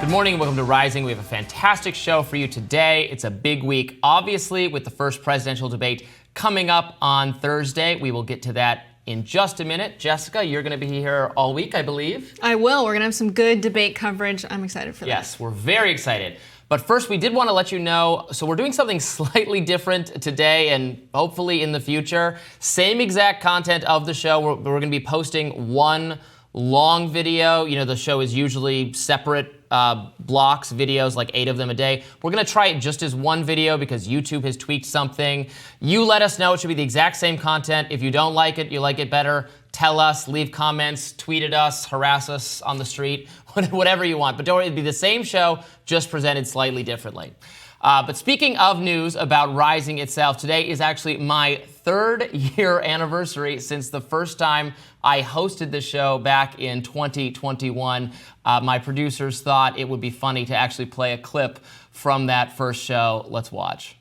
Good morning and welcome to Rising. We have a fantastic show for you today. It's a big week, obviously, with the first presidential debate coming up on Thursday. We will get to that in just a minute. Jessica, you're going to be here all week, I believe. I will. We're going to have some good debate coverage. I'm excited for that. Yes, we're very excited. But first, we did want to let you know, so we're doing something slightly different today and hopefully in the future. Same exact content of the show. We're going to be posting one long video. You know, the show is usually separate blocks, videos, like 8 of them a day. We're going to try it just as one video because YouTube has tweaked something. You let us know. It should be the exact same content. If you don't like it, you like it better, tell us, leave comments, tweet at us, harass us on the street, whatever you want. But don't worry, it'll be the same show, just presented slightly differently. But speaking of news about Rising itself, today is actually my 3rd year anniversary since the first time I hosted the show back in 2021. My producers thought it would be funny to actually play a clip from that first show. Let's watch.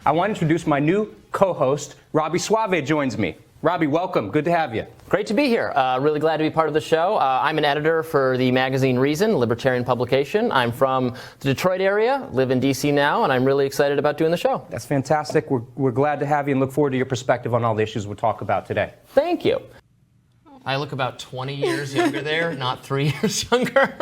I want to introduce my new co-host, Robby Soave joins me. Robby, welcome. Good to have you. Great to be here. Really glad to be part of the show. I'm an editor for the magazine Reason, a libertarian publication. I'm from the Detroit area, live in D.C. now, and I'm really excited about doing the show. That's fantastic. We're glad to have you and look forward to your perspective on all the issues we'll talk about today. Thank you. I look about 20 years younger there, not 3 years younger.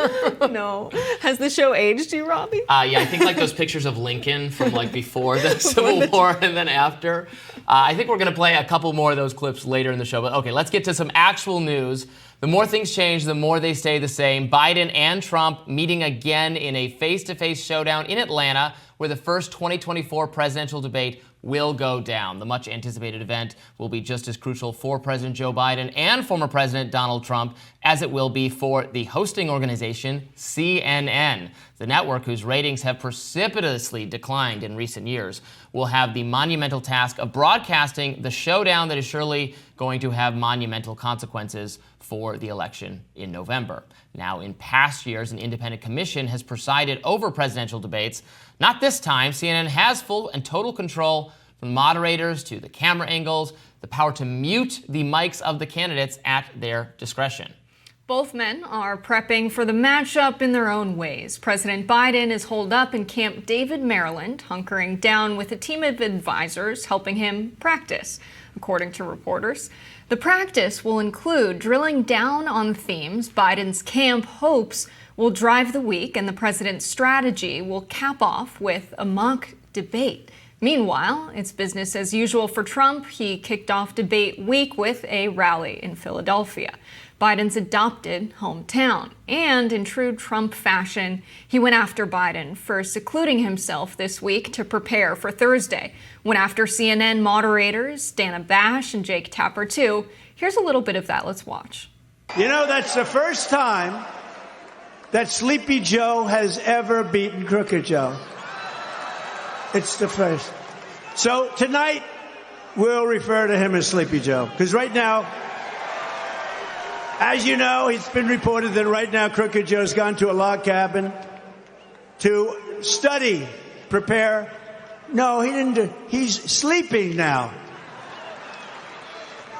No. Has the show aged you, Robby? Yeah, I think like those pictures of Lincoln from like before the Civil War and then after. I think we're going to play a couple more of those clips later in the show. But okay, let's get to some actual news. The more things change, the more they stay the same. Biden and Trump meeting again in a face-to-face showdown in Atlanta, where the first 2024 presidential debate will go down. The much anticipated event will be just as crucial for President Joe Biden and former President Donald Trump as it will be for the hosting organization CNN. The network, whose ratings have precipitously declined in recent years, will have the monumental task of broadcasting the showdown that is surely going to have monumental consequences for the election in November. Now, in past years, an independent commission has presided over presidential debates. Not this time. CNN has full and total control from moderators to the camera angles, the power to mute the mics of the candidates at their discretion. Both men are prepping for the matchup in their own ways. President Biden is holed up in Camp David, Maryland, hunkering down with a team of advisors helping him practice, according to reporters. The practice will include drilling down on themes Biden's camp hopes will drive the week, and the president's strategy will cap off with a mock debate. Meanwhile, it's business as usual for Trump. He kicked off debate week with a rally in Philadelphia, Biden's adopted hometown. And in true Trump fashion, he went after Biden for secluding himself this week to prepare for Thursday. Went after CNN moderators Dana Bash and Jake Tapper too. Here's a little bit of that. Let's watch. You know, that's the first time that Sleepy Joe has ever beaten Crooked Joe. It's the first. So tonight, we'll refer to him as Sleepy Joe. Because right now, as you know, it's been reported that right now Crooked Joe's gone to a log cabin to study, prepare. No, he didn't. He's sleeping now.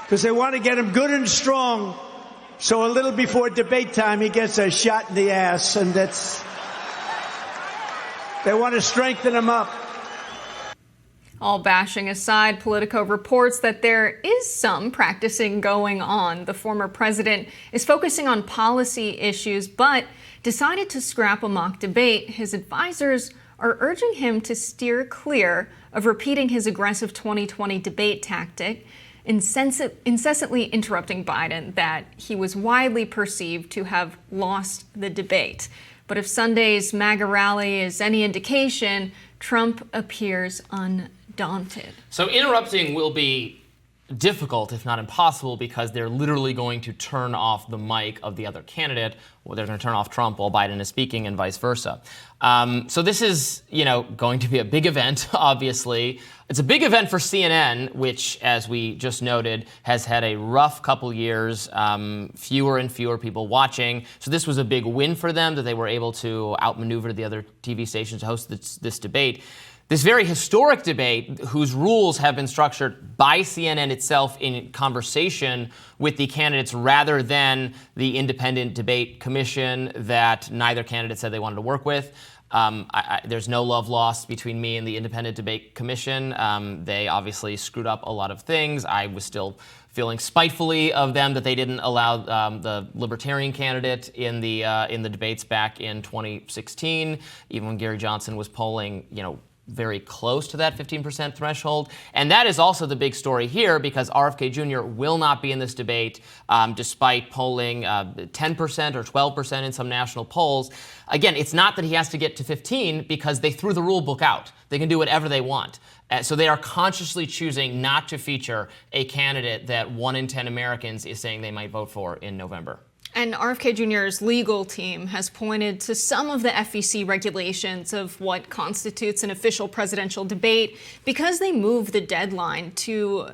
Because they want to get him good and strong. So a little before debate time, he gets a shot in the ass. And they want to strengthen him up. All bashing aside, Politico reports that there is some practicing going on. The former president is focusing on policy issues, but decided to scrap a mock debate. His advisors are urging him to steer clear of repeating his aggressive 2020 debate tactic, incessantly interrupting Biden, that he was widely perceived to have lost the debate. But if Sunday's MAGA rally is any indication, Trump appears undaunted. So interrupting will be difficult, if not impossible, because they're literally going to turn off the mic of the other candidate, or they're going to turn off Trump while Biden is speaking, and vice versa. So this is, going to be a big event, obviously. It's a big event for CNN, which, as we just noted, has had a rough couple years, fewer and fewer people watching. So this was a big win for them, that they were able to outmaneuver the other TV stations to host this debate. this very historic debate whose rules have been structured by CNN itself in conversation with the candidates rather than the independent debate commission that neither candidate said they wanted to work with. There's no love lost between me and the independent debate commission. They obviously screwed up a lot of things. I was still feeling spitefully of them that they didn't allow the Libertarian candidate in the debates back in 2016, even when Gary Johnson was polling, very close to that 15% threshold. And that is also the big story here because RFK Jr. will not be in this debate despite polling 10% or 12% in some national polls. Again, it's not that he has to get to 15 because they threw the rule book out. They can do whatever they want. So they are consciously choosing not to feature a candidate that 1 in 10 Americans is saying they might vote for in November. And RFK Jr.'s legal team has pointed to some of the FEC regulations of what constitutes an official presidential debate because they move the deadline to,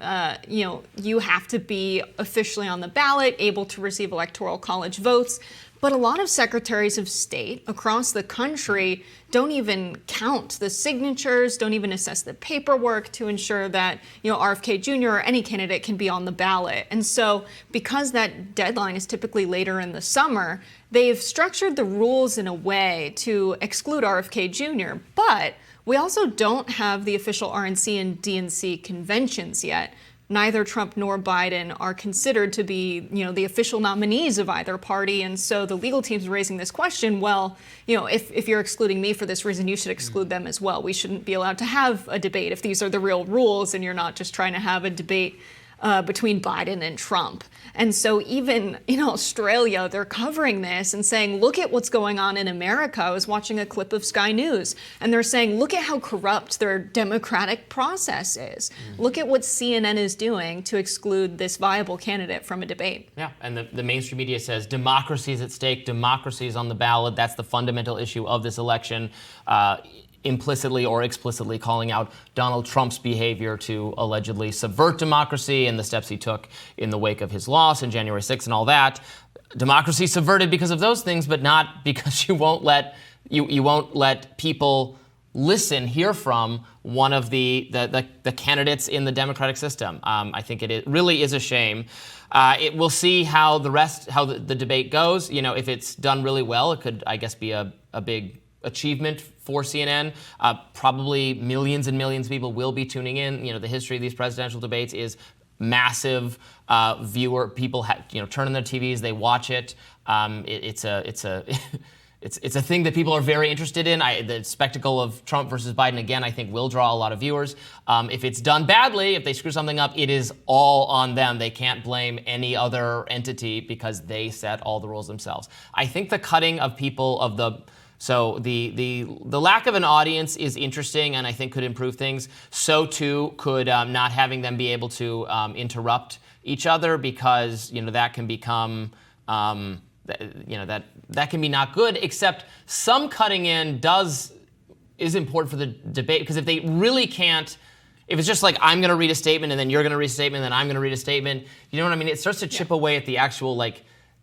you have to be officially on the ballot, able to receive electoral college votes. But a lot of secretaries of state across the country don't even count the signatures, don't even assess the paperwork to ensure that, RFK Jr. or any candidate can be on the ballot. And so because that deadline is typically later in the summer, they've structured the rules in a way to exclude RFK Jr. But we also don't have the official RNC and DNC conventions yet. Neither Trump nor Biden are considered to be, the official nominees of either party. And so the legal team's raising this question, well, if you're excluding me for this reason, you should exclude them as well. We shouldn't be allowed to have a debate if these are the real rules and you're not just trying to have a debate between Biden and Trump. And so even in Australia, they're covering this and saying, look at what's going on in America. I was watching a clip of Sky News, and they're saying, look at how corrupt their democratic process is. Look at what CNN is doing to exclude this viable candidate from a debate. Yeah, and the mainstream media says democracy is at stake, democracy is on the ballot. That's the fundamental issue of this election. Implicitly or explicitly calling out Donald Trump's behavior to allegedly subvert democracy and the steps he took in the wake of his loss in January 6th and all that. Democracy subverted because of those things, but not because you won't let people hear from one of the candidates in the democratic system. I think it really is a shame. We'll see how the debate goes. If it's done really well, it could, I guess, be a big achievement for CNN. Probably millions and millions of people will be tuning in. The history of these presidential debates is massive. People turn on their TVs, they watch it. It's a thing that people are very interested in. The spectacle of Trump versus Biden, again, I think will draw a lot of viewers. If it's done badly, if they screw something up, it is all on them. They can't blame any other entity because they set all the rules themselves. I think the cutting of people So the lack of an audience is interesting and I think could improve things. So too could not having them be able to interrupt each other because that can become that can be not good. Except some cutting in is important for the debate because if they really can't. If it's just like I'm going to read a statement and then you're going to read a statement and then I'm going to read a statement, you know what I mean? It starts to chip away at the actual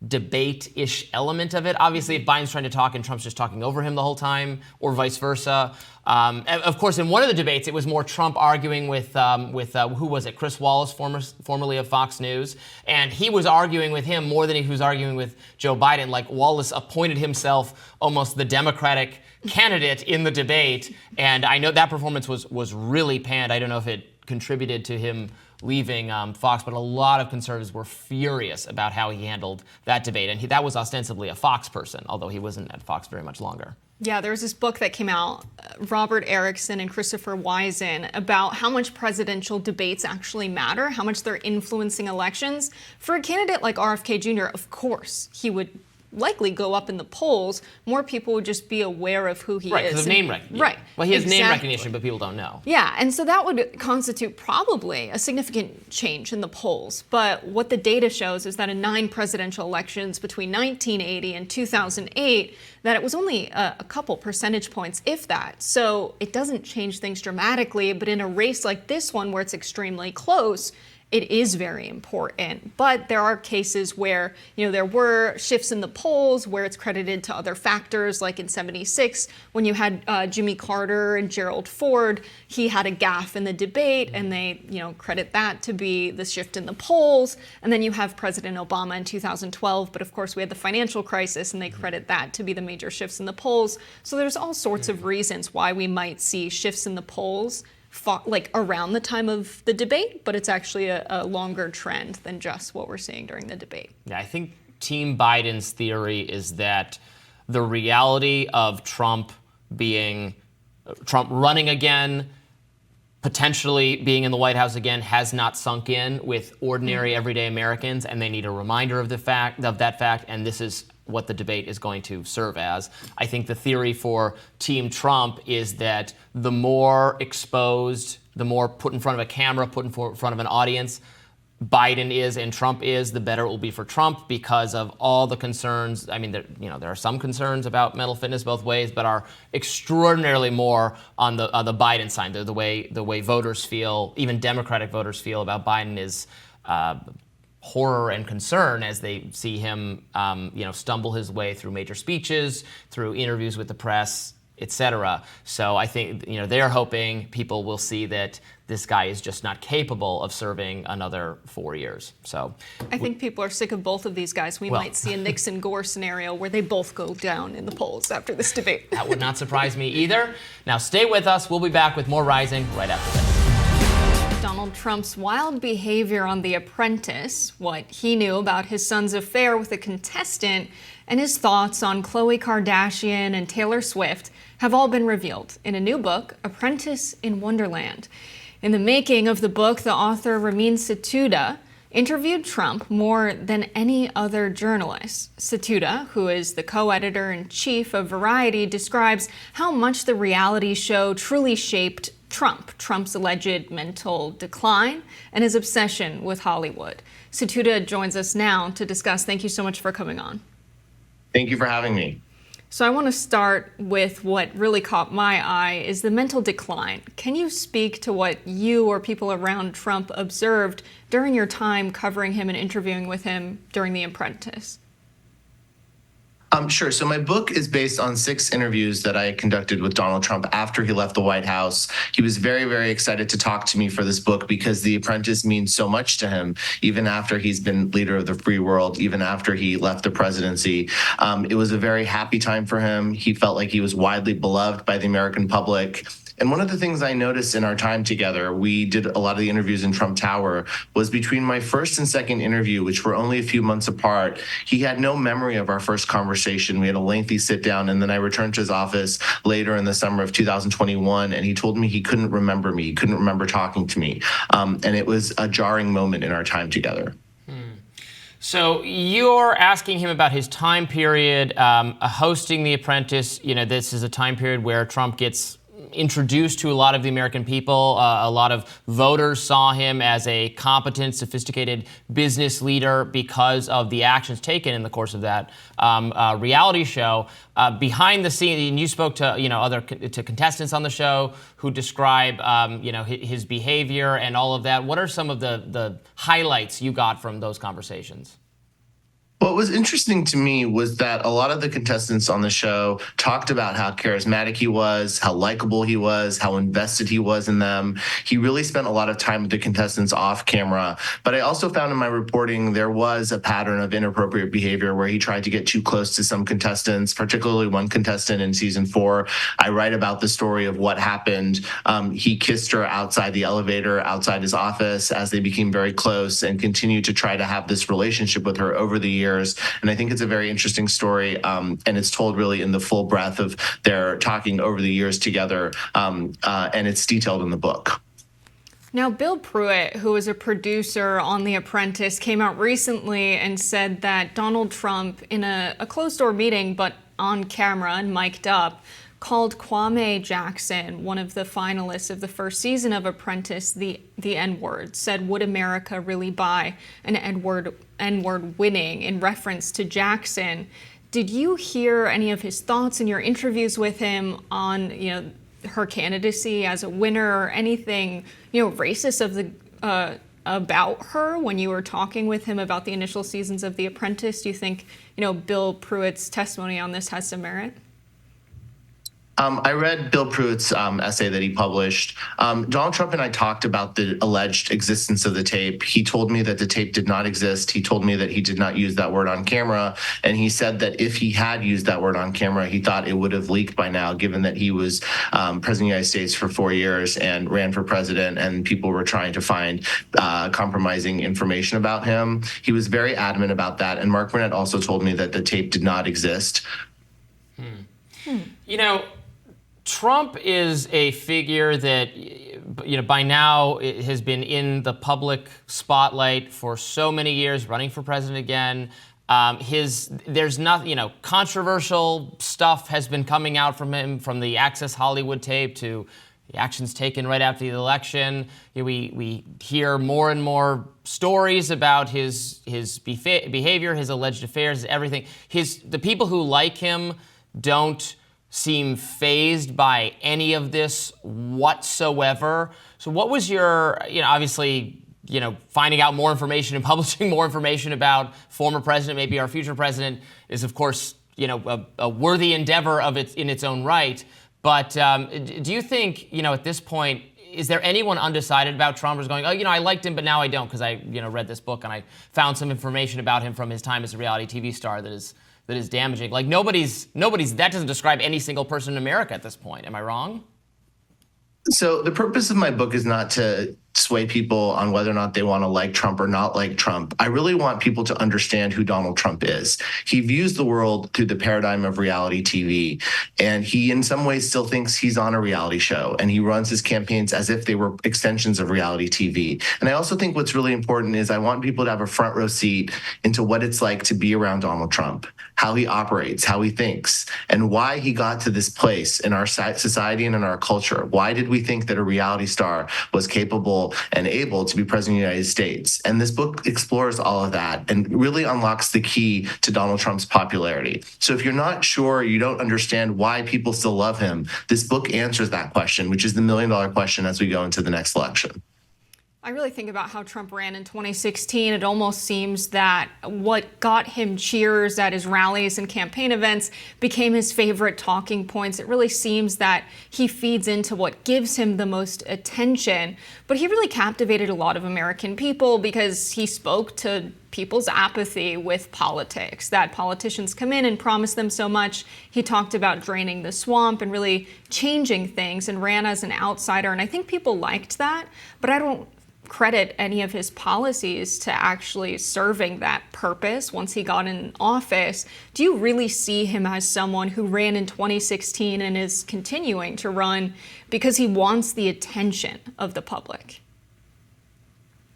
debate-ish element of it. Obviously, if Biden's trying to talk and Trump's just talking over him the whole time, or vice versa. Of course, in one of the debates, it was more Trump arguing with who was it? Chris Wallace, formerly of Fox News, and he was arguing with him more than he was arguing with Joe Biden. Like Wallace appointed himself almost the Democratic candidate in the debate, and I know that performance was really panned. I don't know if it contributed to him leaving Fox, but a lot of conservatives were furious about how he handled that debate. And that was ostensibly a Fox person, although he wasn't at Fox very much longer. Yeah, there was this book that came out, Robert Erickson and Christopher Wisen, about how much presidential debates actually matter, how much they're influencing elections. For a candidate like RFK Jr., of course, he would likely go up in the polls. More people would just be aware of who he is. Right, because of name recognition. Right. Well, he has name recognition, but people don't know. Yeah, and so that would constitute probably a significant change in the polls. But what the data shows is that in 9 presidential elections between 1980 and 2008, that it was only a couple percentage points, if that. So it doesn't change things dramatically, but in a race like this one where it's extremely close, it is very important. But there are cases where, there were shifts in the polls where it's credited to other factors, like in '76, when you had Jimmy Carter and Gerald Ford, he had a gaffe in the debate, and they, credit that to be the shift in the polls. And then you have President Obama in 2012, but of course we had the financial crisis, and they credit that to be the major shifts in the polls. So there's all sorts of reasons why we might see shifts in the polls around the time of the debate, but it's actually a longer trend than just what we're seeing during the debate. Yeah, I think Team Biden's theory is that the reality of Trump running again, potentially being in the White House again, has not sunk in with ordinary everyday Americans, and they need a reminder of that fact, and this is what the debate is going to serve as. I think the theory for Team Trump is that the more exposed, the more put in front of a camera, put in front of an audience Biden is and Trump is, the better it will be for Trump because of all the concerns. I mean, there are some concerns about mental fitness both ways, but are extraordinarily more on the Biden side. The way voters feel, even Democratic voters feel about Biden is horror and concern as they see him, stumble his way through major speeches, through interviews with the press, etc. So I think they're hoping people will see that this guy is just not capable of serving another 4 years. So I think people are sick of both of these guys. We might see a Nixon-Gore scenario where they both go down in the polls after this debate. That would not surprise me either. Now stay with us. We'll be back with more Rising right after this. Donald Trump's wild behavior on The Apprentice, what he knew about his son's affair with a contestant, and his thoughts on Khloe Kardashian and Taylor Swift have all been revealed in a new book, Apprentice in Wonderland. In the making of the book, the author Ramin Setoodeh interviewed Trump more than any other journalist. Setoodeh, who is the co-editor-in-chief of Variety, describes how much the reality show truly shaped Trump's alleged mental decline, and his obsession with Hollywood. Setoodeh joins us now to discuss. Thank you so much for coming on. Thank you for having me. So I want to start with what really caught my eye is the mental decline. Can you speak to what you or people around Trump observed during your time covering him and interviewing with him during The Apprentice? Sure. So my book is based on 6 interviews that I conducted with Donald Trump after he left the White House. He was very, very excited to talk to me for this book because The Apprentice means so much to him, even after he's been leader of the free world, even after he left the presidency. It was a very happy time for him. He felt like he was widely beloved by the American public. And one of the things I noticed in our time together, we did a lot of the interviews in Trump Tower, was between my first and second interview, which were only a few months apart, he had no memory of our first conversation. We had a lengthy sit down, and then I returned to his office later in the summer of 2021, and he told me he couldn't remember me. He couldn't remember talking to me. And it was a jarring moment in our time together. So you're asking him about his time period hosting The Apprentice. This is a time period where Trump gets introduced to a lot of the American people. A lot of voters saw him as a competent, sophisticated business leader because of the actions taken in the course of that reality show. Behind the scenes, and you spoke to to contestants on the show who describe his behavior and all of that. What are some of the highlights you got from those conversations? What was interesting to me was that a lot of the contestants on the show talked about how charismatic he was, how likable he was, how invested he was in them. He really spent a lot of time with the contestants off camera. But I also found in my reporting there was a pattern of inappropriate behavior where he tried to get too close to some contestants, particularly one contestant in season 4. I write about the story of what happened. He kissed her outside the elevator, outside his office, as they became very close and continued to try to have this relationship with her over the years. And I think it's a very interesting story, and it's told really in the full breadth of their talking over the years together, and it's detailed in the book. Now, Bill Pruitt, who is a producer on The Apprentice, came out recently and said that Donald Trump, in a closed-door meeting, but on camera and mic'd up, called Kwame Jackson, one of the finalists of the first season of Apprentice, the N-word, said, "Would America really buy an N-word winning?" in reference to Jackson. Did you hear any of his thoughts in your interviews with him on, her candidacy as a winner or anything, racist about her when you were talking with him about the initial seasons of The Apprentice? Do you think, Bill Pruitt's testimony on this has some merit? I read Bill Pruitt's essay that he published. Donald Trump and I talked about the alleged existence of the tape. He told me that the tape did not exist. He told me that he did not use that word on camera. And he said that if he had used that word on camera, he thought it would have leaked by now, given that he was president of the United States for 4 years and ran for president, and people were trying to find compromising information about him. He was very adamant about that. And Mark Burnett also told me that the tape did not exist. Trump is a figure that, by now has been in the public spotlight for so many years, running for president again. There's nothing, controversial stuff has been coming out from him, from the Access Hollywood tape to the actions taken right after the election. We hear more and more stories about his behavior, his alleged affairs, everything. The people who like him don't seem fazed by any of this whatsoever. So what was your, obviously, finding out more information and publishing more information about former president, maybe our future president, is of course, a worthy endeavor in its own right. But do you think, at this point, is there anyone undecided about Trump who's going, I liked him, but now I don't because I, read this book and I found some information about him from his time as a reality TV star that is damaging? Like nobody's, that doesn't describe any single person in America at this point. Am I wrong? So the purpose of my book is not to sway people on whether or not they want to like Trump or not like Trump. I really want people to understand who Donald Trump is. He views the world through the paradigm of reality TV, and he in some ways still thinks he's on a reality show, and he runs his campaigns as if they were extensions of reality TV. And I also think what's really important is I want people to have a front row seat into what it's like to be around Donald Trump, how he operates, how he thinks, and why he got to this place in our society and in our culture. Why did we think that a reality star was capable and able to be president of the United States? And this book explores all of that and really unlocks the key to Donald Trump's popularity. So if you're not sure, you don't understand why people still love him, this book answers that question, which is the million-dollar question as we go into the next election. I really think about how Trump ran in 2016. It almost seems that what got him cheers at his rallies and campaign events became his favorite talking points. It really seems that he feeds into what gives him the most attention. But he really captivated a lot of American people because he spoke to people's apathy with politics, that politicians come in and promise them so much. He talked about draining the swamp and really changing things and ran as an outsider. And I think people liked that, but I don't credit any of his policies to actually serving that purpose once he got in office. Do you really see him as someone who ran in 2016 and is continuing to run because he wants the attention of the public?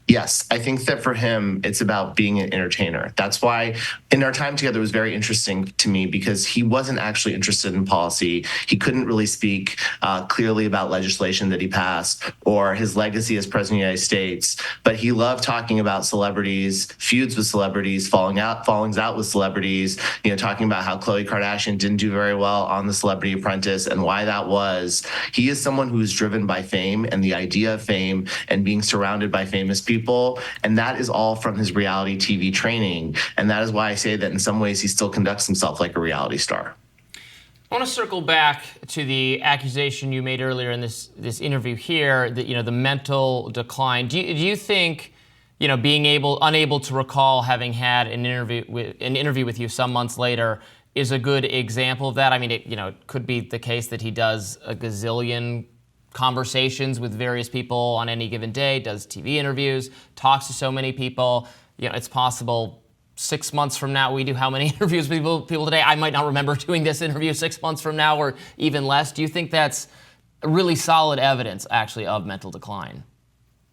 Yes, I think that for him, it's about being an entertainer. That's why in our time together, it was very interesting to me because he wasn't actually interested in policy. He couldn't really speak clearly about legislation that he passed or his legacy as president of the United States. But he loved talking about celebrities, feuds with celebrities, fallings out with celebrities, talking about how Khloe Kardashian didn't do very well on The Celebrity Apprentice and why that was. He is someone who is driven by fame and the idea of fame and being surrounded by famous people. And that is all from his reality TV training. And that is why I say that in some ways he still conducts himself like a reality star. I want to circle back to the accusation you made earlier in this interview here that, the mental decline. Do you think, being unable to recall having had an interview with you some months later is a good example of that? I mean, it could be the case that he does a gazillion conversations with various people on any given day, does TV interviews, talks to so many people. It's possible 6 months from now we do how many interviews with people today? I might not remember doing this interview 6 months from now or even less. Do you think that's really solid evidence, actually, of mental decline?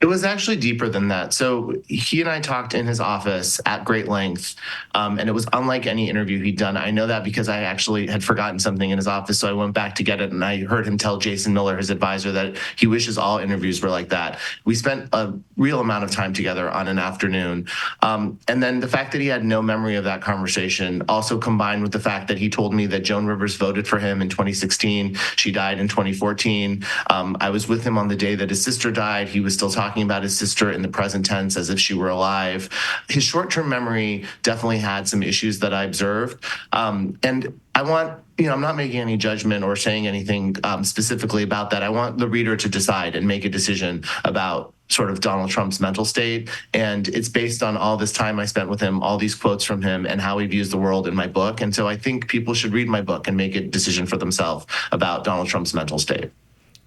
It was actually deeper than that. So he and I talked in his office at great length, and it was unlike any interview he'd done. I know that because I actually had forgotten something in his office, so I went back to get it, and I heard him tell Jason Miller, his advisor, that he wishes all interviews were like that. We spent a real amount of time together on an afternoon. And then the fact that he had no memory of that conversation also combined with the fact that he told me that Joan Rivers voted for him in 2016. She died in 2014. I was with him on the day that his sister died. He was still talking talking about his sister in the present tense as if she were alive. His short-term memory definitely had some issues that I observed. And I want, I'm not making any judgment or saying anything specifically about that. I want the reader to decide and make a decision about sort of Donald Trump's mental state. And it's based on all this time I spent with him, all these quotes from him, and how he views the world in my book. And so I think people should read my book and make a decision for themselves about Donald Trump's mental state.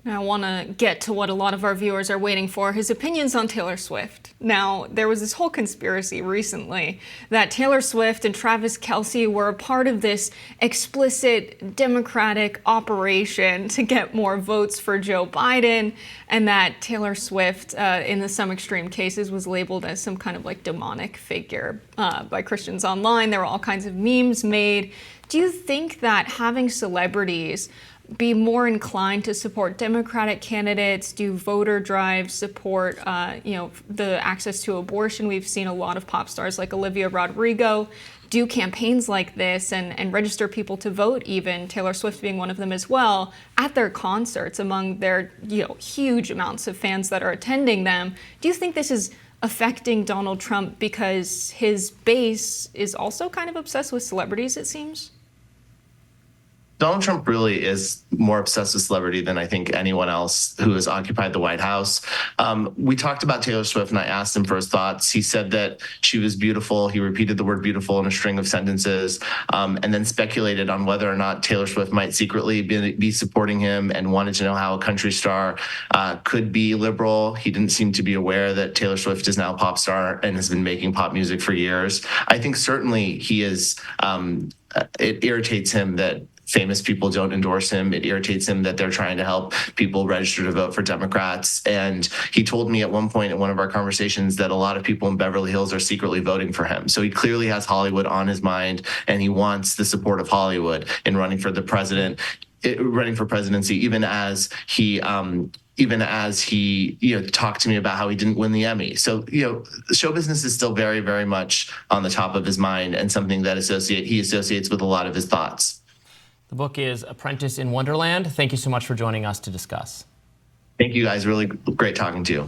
Now, I want to get to what a lot of our viewers are waiting for, his opinions on Taylor Swift. Now, there was this whole conspiracy recently that Taylor Swift and Travis Kelce were a part of this explicit Democratic operation to get more votes for Joe Biden, and that Taylor Swift, in some extreme cases, was labeled as some kind of like demonic figure by Christians online. There were all kinds of memes made. Do you think that having celebrities be more inclined to support Democratic candidates, do voter drives, support the access to abortion? We've seen a lot of pop stars like Olivia Rodrigo do campaigns like this and register people to vote, even Taylor Swift being one of them as well, at their concerts among their huge amounts of fans that are attending them. Do you think this is affecting Donald Trump because his base is also kind of obsessed with celebrities, it seems? Donald Trump really is more obsessed with celebrity than I think anyone else who has occupied the White House. We talked about Taylor Swift, and I asked him for his thoughts. He said that she was beautiful. He repeated the word beautiful in a string of sentences, and then speculated on whether or not Taylor Swift might secretly be supporting him, and wanted to know how a country star could be liberal. He didn't seem to be aware that Taylor Swift is now a pop star and has been making pop music for years. I think certainly he is, it irritates him that famous people don't endorse him. It irritates him that they're trying to help people register to vote for Democrats. And he told me at one point in one of our conversations that a lot of people in Beverly Hills are secretly voting for him. So he clearly has Hollywood on his mind, and he wants the support of Hollywood in running for presidency, even as he talked to me about how he didn't win the Emmy. So, show business is still very, very much on the top of his mind, and something that he associates with a lot of his thoughts. The book is Apprentice in Wonderland. Thank you so much for joining us to discuss. Thank you, guys. Really great talking to you.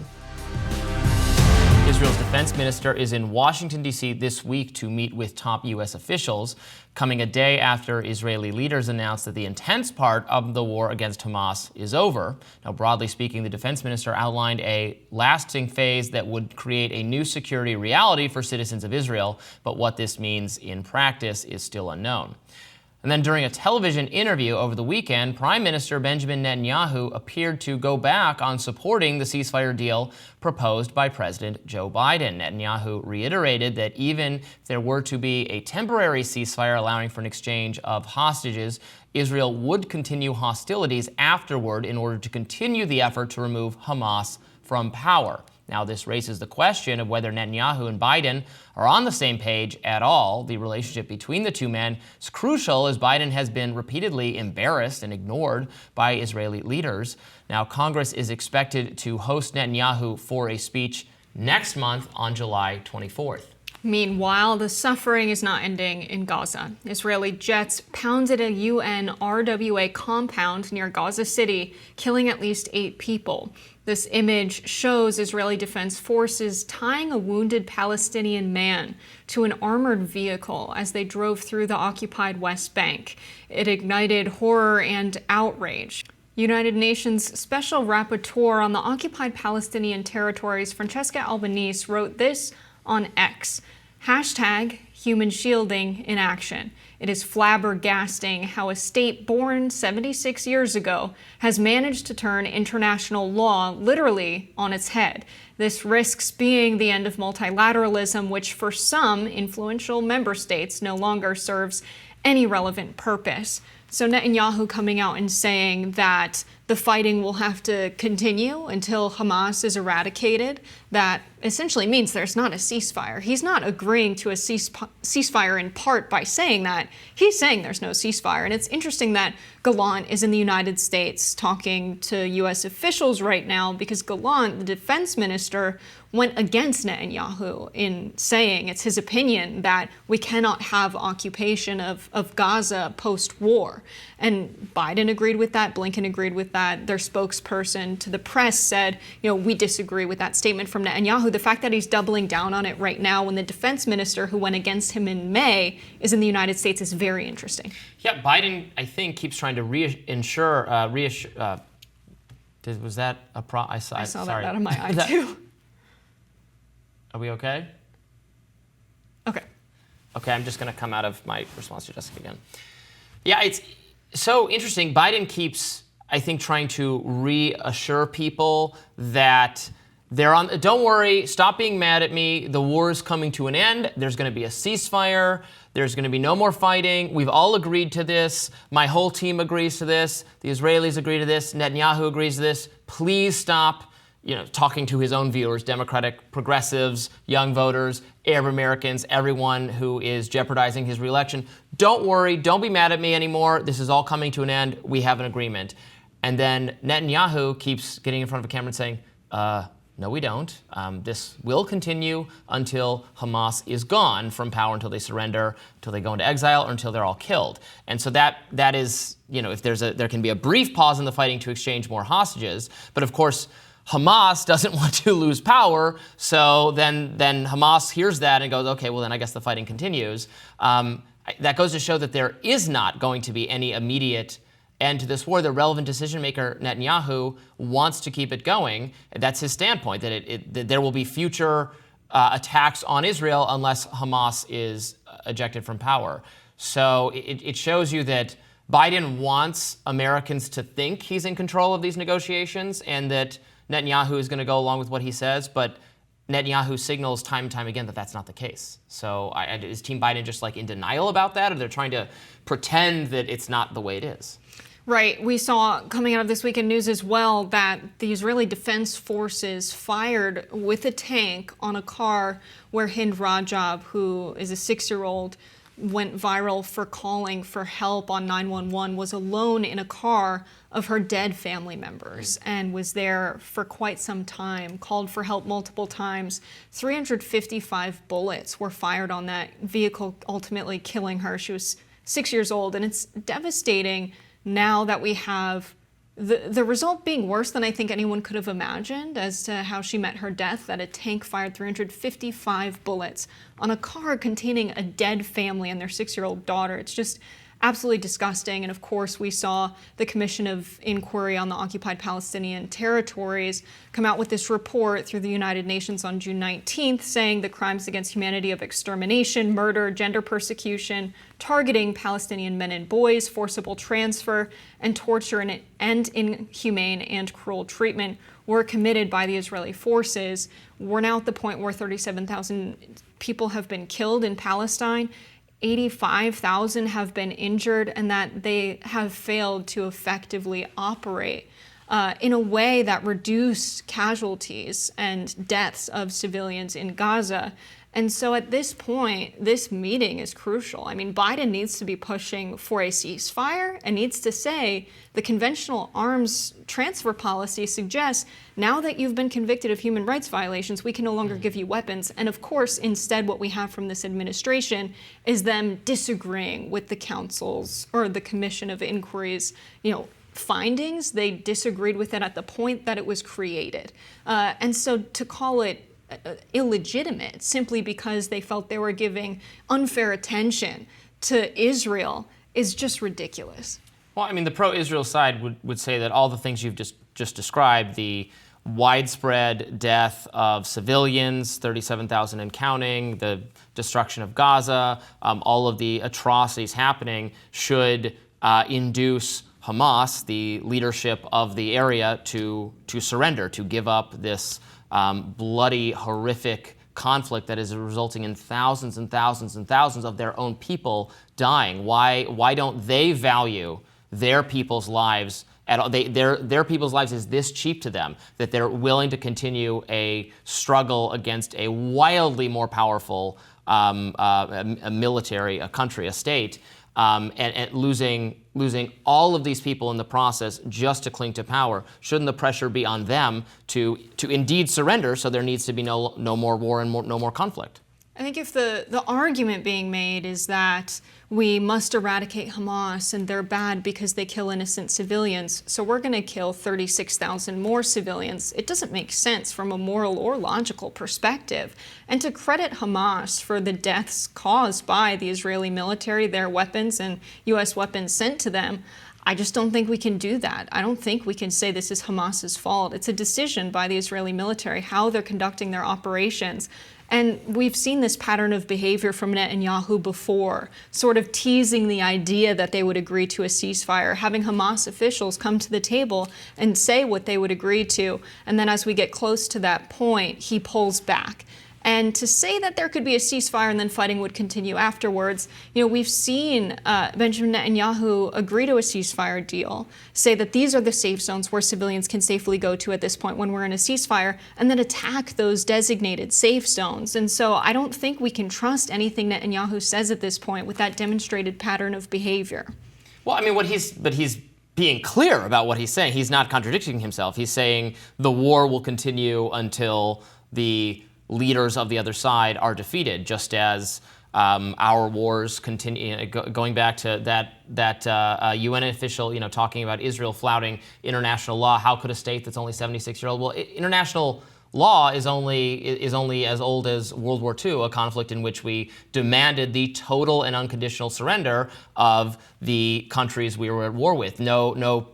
Israel's defense minister is in Washington, D.C. this week to meet with top U.S. officials, coming a day after Israeli leaders announced that the intense part of the war against Hamas is over. Now, broadly speaking, the defense minister outlined a lasting phase that would create a new security reality for citizens of Israel, but what this means in practice is still unknown. And then during a television interview over the weekend, Prime Minister Benjamin Netanyahu appeared to go back on supporting the ceasefire deal proposed by President Joe Biden. Netanyahu reiterated that even if there were to be a temporary ceasefire allowing for an exchange of hostages, Israel would continue hostilities afterward in order to continue the effort to remove Hamas from power. Now, this raises the question of whether Netanyahu and Biden are on the same page at all. The relationship between the two men is crucial, as Biden has been repeatedly embarrassed and ignored by Israeli leaders. Now, Congress is expected to host Netanyahu for a speech next month on July 24th. Meanwhile, the suffering is not ending in Gaza. Israeli jets pounded a UN RWA compound near Gaza City, killing at least 8 people. This image shows Israeli Defense Forces tying a wounded Palestinian man to an armored vehicle as they drove through the occupied West Bank. It ignited horror and outrage. United Nations Special Rapporteur on the occupied Palestinian territories, Francesca Albanese, wrote this on X. #human shielding in action. It is flabbergasting how a state born 76 years ago has managed to turn international law literally on its head. This risks being the end of multilateralism, which for some influential member states no longer serves any relevant purpose. So Netanyahu coming out and saying that the fighting will have to continue until Hamas is eradicated, that essentially means there's not a ceasefire. He's not agreeing to a ceasefire in part by saying that. He's saying there's no ceasefire. And it's interesting that Gallant is in the United States talking to U.S. officials right now, because Gallant, the defense minister, went against Netanyahu in saying it's his opinion that we cannot have occupation of Gaza post-war. And Biden agreed with that, Blinken agreed with that their spokesperson to the press said, we disagree with that statement from Netanyahu. The fact that he's doubling down on it right now when the defense minister who went against him in May is in the United States is very interesting. Yeah, Biden, I think, keeps trying to reassure. Was that a I saw that out of my eye, too. Are we okay? Okay. Okay, I'm just going to come out of my response to Jessica again. Yeah, it's so interesting. Biden keeps, I think, trying to reassure people that don't worry, stop being mad at me. The war is coming to an end. There's going to be a ceasefire. There's going to be no more fighting. We've all agreed to this. My whole team agrees to this. The Israelis agree to this. Netanyahu agrees to this. Please stop talking to his own viewers, Democratic progressives, young voters, Arab Americans, everyone who is jeopardizing his reelection. Don't worry, don't be mad at me anymore. This is all coming to an end. We have an agreement. And then Netanyahu keeps getting in front of a camera and saying, no, we don't. This will continue until Hamas is gone from power, until they surrender, until they go into exile, or until they're all killed. And so that is, if there can be a brief pause in the fighting to exchange more hostages. But of course, Hamas doesn't want to lose power, so then Hamas hears that and goes, okay, well then I guess the fighting continues. That goes to show that there is not going to be any immediate end to this war. The relevant decision maker, Netanyahu, wants to keep it going. That's his standpoint, that there will be future attacks on Israel unless Hamas is ejected from power. So it shows you that Biden wants Americans to think he's in control of these negotiations and that Netanyahu is going to go along with what he says, but Netanyahu signals time and time again that that's not the case. So is Team Biden just in denial about that, or they're trying to pretend that it's not the way it is? Right. We saw coming out of this weekend news as well that the Israeli Defense Forces fired with a tank on a car where Hind Rajab, who is a 6-year-old, went viral for calling for help on 911, was alone in a car of her dead family members and was there for quite some time, called for help multiple times. 355 bullets were fired on that vehicle, ultimately killing her. She was 6 years old, and it's devastating now that we have the result being worse than I think anyone could have imagined as to how she met her death, that a tank fired 355 bullets on a car containing a dead family and their 6-year-old daughter. It's just absolutely disgusting. And of course, we saw the Commission of Inquiry on the Occupied Palestinian Territories come out with this report through the United Nations on June 19th saying the crimes against humanity of extermination, murder, gender persecution, targeting Palestinian men and boys, forcible transfer, and torture and inhumane and cruel treatment were committed by the Israeli forces. We're now at the point where 37,000 people have been killed in Palestine. 85,000 have been injured, and that they have failed to effectively operate in a way that reduced casualties and deaths of civilians in Gaza. And so at this point, this meeting is crucial. I mean, Biden needs to be pushing for a ceasefire and needs to say the conventional arms transfer policy suggests now that you've been convicted of human rights violations, we can no longer give you weapons. And of course, instead, what we have from this administration is them disagreeing with the council's or the Commission of Inquiry's, findings. They disagreed with it at the point that it was created. And so to call it illegitimate simply because they felt they were giving unfair attention to Israel is just ridiculous. Well, I mean, the pro-Israel side would say that all the things you've just described, the widespread death of civilians, 37,000 and counting, the destruction of Gaza, all of the atrocities happening should induce Hamas, the leadership of the area, to surrender, to give up this bloody, horrific conflict that is resulting in thousands and thousands and thousands of their own people dying. Why don't they value their people's lives at all? Their people's lives is this cheap to them that they're willing to continue a struggle against a wildly more powerful a military, a country, a state, and losing all of these people in the process just to cling to power. Shouldn't the pressure be on them to indeed surrender, so there needs to be no more war and no more conflict? I think if the argument being made is that we must eradicate Hamas and they're bad because they kill innocent civilians, so we're going to kill 36,000 more civilians, it doesn't make sense from a moral or logical perspective. And to credit Hamas for the deaths caused by the Israeli military, their weapons and U.S. weapons sent to them, I just don't think we can do that. I don't think we can say this is Hamas's fault. It's a decision by the Israeli military how they're conducting their operations. And we've seen this pattern of behavior from Netanyahu before, sort of teasing the idea that they would agree to a ceasefire, having Hamas officials come to the table and say what they would agree to. And then as we get close to that point, he pulls back. And to say that there could be a ceasefire and then fighting would continue afterwards, we've seen Benjamin Netanyahu agree to a ceasefire deal, say that these are the safe zones where civilians can safely go to at this point when we're in a ceasefire, and then attack those designated safe zones. And so I don't think we can trust anything Netanyahu says at this point with that demonstrated pattern of behavior. Well, I mean, he's being clear about what he's saying. He's not contradicting himself. He's saying the war will continue until the leaders of the other side are defeated, just as our wars continue. Going back to that UN official, talking about Israel flouting international law. How could a state that's only 76-year-old? Well, international law is only as old as World War II, a conflict in which we demanded the total and unconditional surrender of the countries we were at war with. No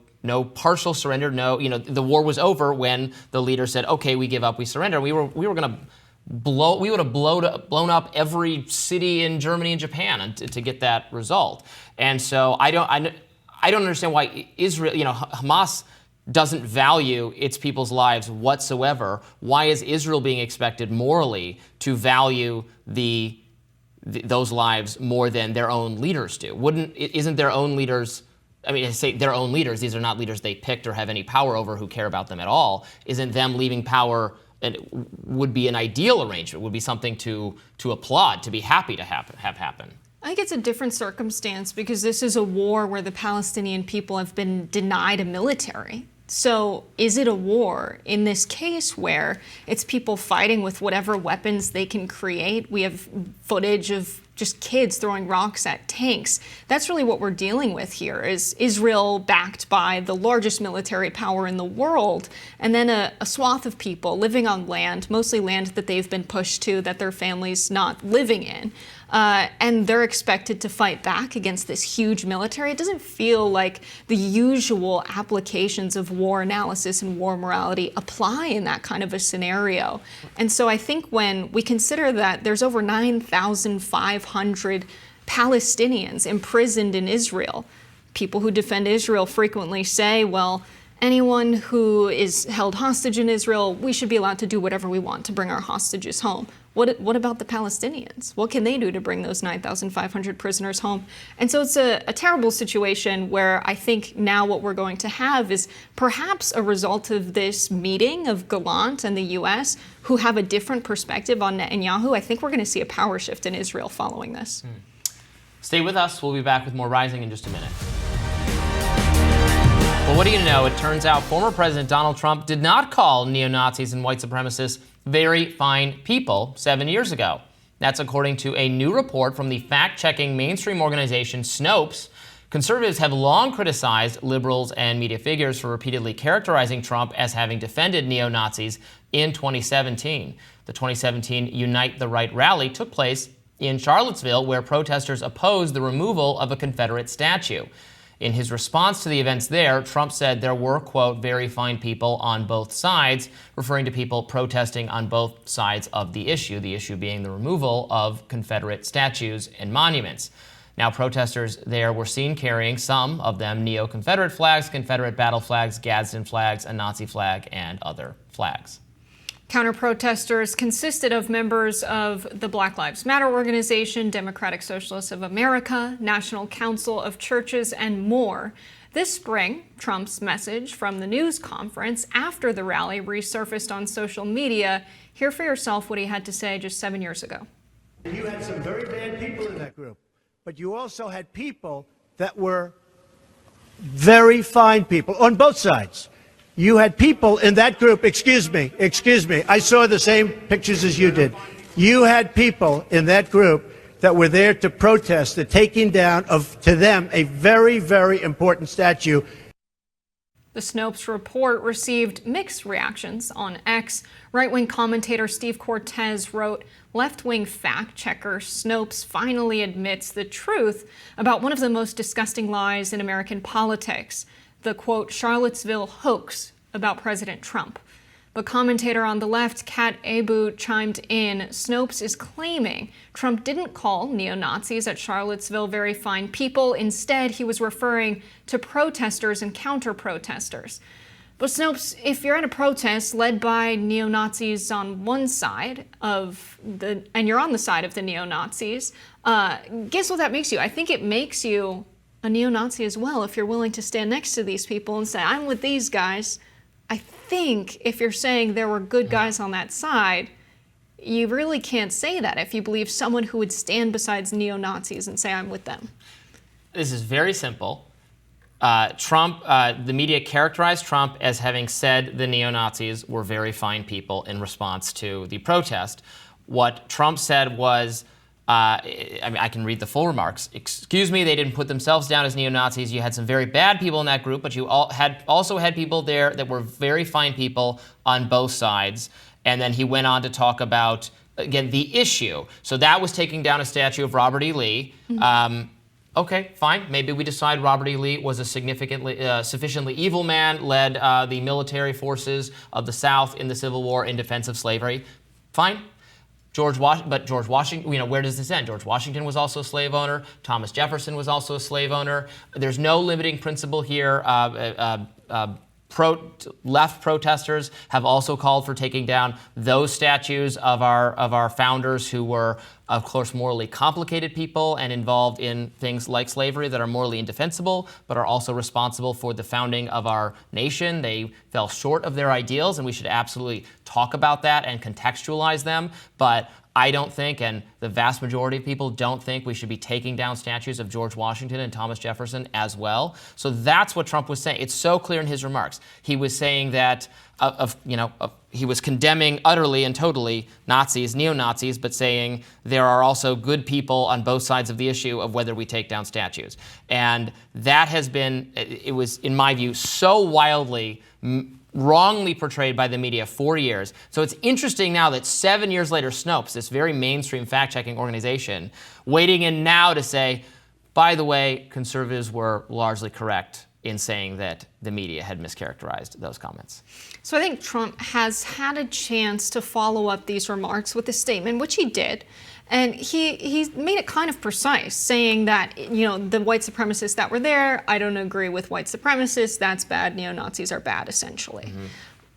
partial surrender. The war was over when the leader said, "Okay, we give up, we surrender." We would have blown up every city in Germany and Japan to get that result. And so I don't understand why Israel, Hamas doesn't value its people's lives whatsoever. Why is Israel being expected morally to value those lives more than their own leaders do? Isn't their own leaders? I mean, I say their own leaders. These are not leaders they picked or have any power over who care about them at all. Isn't them leaving power? And it would be an ideal arrangement, would be something to applaud, to be happy to have happen. I think it's a different circumstance because this is a war where the Palestinian people have been denied a military. So is it a war in this case where it's people fighting with whatever weapons they can create? We have footage of just kids throwing rocks at tanks. That's really what we're dealing with here, is Israel backed by the largest military power in the world, and then a swath of people living on land, mostly land that they've been pushed to, that their families not living in. And they're expected to fight back against this huge military. It doesn't feel like the usual applications of war analysis and war morality apply in that kind of a scenario. And so I think when we consider that there's over 9,500 Palestinians imprisoned in Israel, people who defend Israel frequently say, well, anyone who is held hostage in Israel, we should be allowed to do whatever we want to bring our hostages home. What about the Palestinians? What can they do to bring those 9,500 prisoners home? And so it's a terrible situation where I think now what we're going to have is perhaps a result of this meeting of Gallant and the U.S., who have a different perspective on Netanyahu. I think we're going to see a power shift in Israel following this. Stay with us. We'll be back with more Rising in just a minute. Well, what do you know? It turns out former President Donald Trump did not call neo-Nazis and white supremacists very fine people 7 years ago. That's according to a new report from the fact-checking mainstream organization Snopes. Conservatives have long criticized liberals and media figures for repeatedly characterizing Trump as having defended neo-Nazis in 2017. The 2017 Unite the Right rally took place in Charlottesville, where protesters opposed the removal of a Confederate statue. In his response to the events there, Trump said there were, quote, very fine people on both sides, referring to people protesting on both sides of the issue being the removal of Confederate statues and monuments. Now, protesters there were seen carrying, some of them, neo-Confederate flags, Confederate battle flags, Gadsden flags, a Nazi flag, and other flags. Counter-protesters consisted of members of the Black Lives Matter organization, Democratic Socialists of America, National Council of Churches, and more. This spring, Trump's message from the news conference after the rally resurfaced on social media. Hear for yourself what he had to say just 7 years ago. You had some very bad people in that group, but you also had people that were very fine people on both sides. You had people in that group, excuse me, I saw the same pictures as you did. You had people in that group that were there to protest the taking down of, to them, a very, very important statue. The Snopes report received mixed reactions on X. Right-wing commentator Steve Cortez wrote, "Left-wing fact-checker Snopes finally admits the truth about one of the most disgusting lies in American politics, the, quote, Charlottesville hoax about President Trump." But commentator on the left, Kat Abu, chimed in, Snopes is claiming Trump didn't call neo-Nazis at Charlottesville very fine people. Instead, he was referring to protesters and counter-protesters. But Snopes, if you're at a protest led by neo-Nazis on one side and you're on the side of the neo-Nazis, guess what that makes you? I think it makes you a neo-Nazi as well if you're willing to stand next to these people and say, I'm with these guys. I think if you're saying there were good guys on that side, you really can't say that if you believe someone who would stand beside neo-Nazis and say, I'm with them. This is very simple. The media characterized Trump as having said the neo-Nazis were very fine people in response to the protest. What Trump said was, I can read the full remarks. Excuse me, they didn't put themselves down as neo-Nazis. You had some very bad people in that group, but you also had people there that were very fine people on both sides. And then he went on to talk about, again, the issue. So that was taking down a statue of Robert E. Lee. Mm-hmm. Okay, fine. Maybe we decide Robert E. Lee was a sufficiently evil man, led the military forces of the South in the Civil War in defense of slavery. Fine. George Washington, where does this end? George Washington was also a slave owner. Thomas Jefferson was also a slave owner. There's no limiting principle here. Left protesters have also called for taking down those statues of our founders who were, of course, morally complicated people and involved in things like slavery that are morally indefensible, but are also responsible for the founding of our nation. They fell short of their ideals, and we should absolutely talk about that and contextualize them. But I don't think, and the vast majority of people don't think, we should be taking down statues of George Washington and Thomas Jefferson as well. So that's what Trump was saying. It's so clear in his remarks. He was saying that he was condemning utterly and totally Nazis, neo-Nazis, but saying there are also good people on both sides of the issue of whether we take down statues. And that has been, it was, in my view, so wildly wrongly portrayed by the media for years. So it's interesting now that 7 years later, Snopes, this very mainstream fact-checking organization, wading in now to say, by the way, conservatives were largely correct in saying that the media had mischaracterized those comments. So I think Trump has had a chance to follow up these remarks with a statement, which he did. And he made it kind of precise, saying that, the white supremacists that were there, I don't agree with white supremacists, that's bad, neo-Nazis are bad, essentially. Mm-hmm.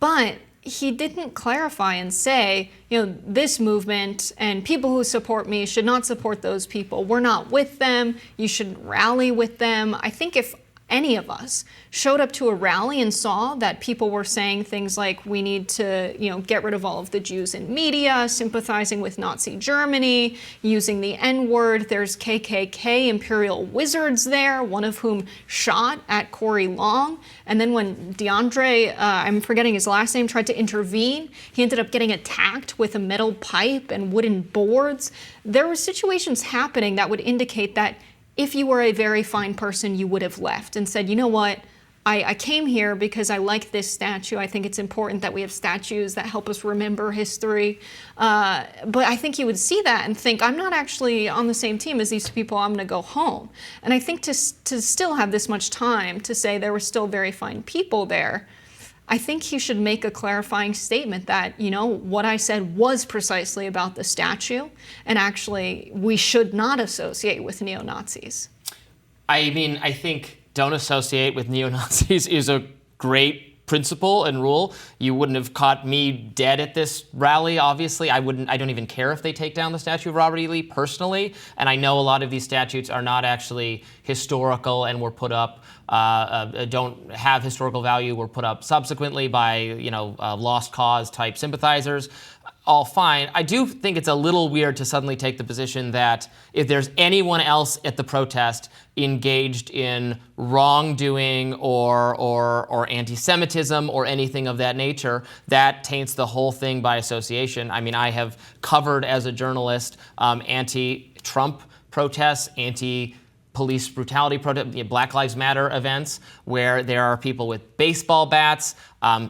But he didn't clarify and say, this movement and people who support me should not support those people. We're not with them. You should rally with them. I think if any of us showed up to a rally and saw that people were saying things like we need to, get rid of all of the Jews in media, sympathizing with Nazi Germany, using the N-word. There's KKK imperial wizards there, one of whom shot at Corey Long. And then when DeAndre, I'm forgetting his last name, tried to intervene, he ended up getting attacked with a metal pipe and wooden boards. There were situations happening that would indicate that if you were a very fine person, you would have left and said, you know what, I came here because I like this statue. I think it's important that we have statues that help us remember history. But I think you would see that and think, I'm not actually on the same team as these people. I'm going to go home. And I think to still have this much time to say there were still very fine people there, I think he should make a clarifying statement that, what I said was precisely about the statue, and actually we should not associate with neo-Nazis. I think don't associate with neo-Nazis is a great principle and rule. You wouldn't have caught me dead at this rally, obviously. I don't even care if they take down the statue of Robert E. Lee personally. And I know a lot of these statutes are not actually historical and were put up, don't have historical value, were put up subsequently by, lost cause type sympathizers. all fine. I do think it's a little weird to suddenly take the position that if there's anyone else at the protest engaged in wrongdoing or anti-Semitism or anything of that nature, that taints the whole thing by association. I mean, I have covered as a journalist anti-Trump protests, anti-police brutality protests, Black Lives Matter events, where there are people with baseball bats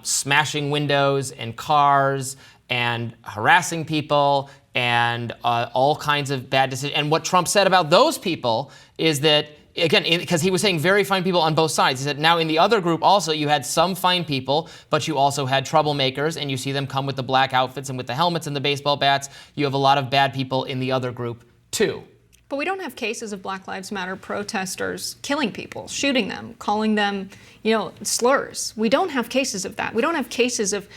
smashing windows and cars and harassing people and all kinds of bad decisions. And what Trump said about those people is that, again, because he was saying very fine people on both sides. He said, now in the other group also, you had some fine people, but you also had troublemakers, and you see them come with the black outfits and with the helmets and the baseball bats. You have a lot of bad people in the other group, too. But we don't have cases of Black Lives Matter protesters killing people, shooting them, calling them, slurs. We don't have cases of that. We don't have cases of,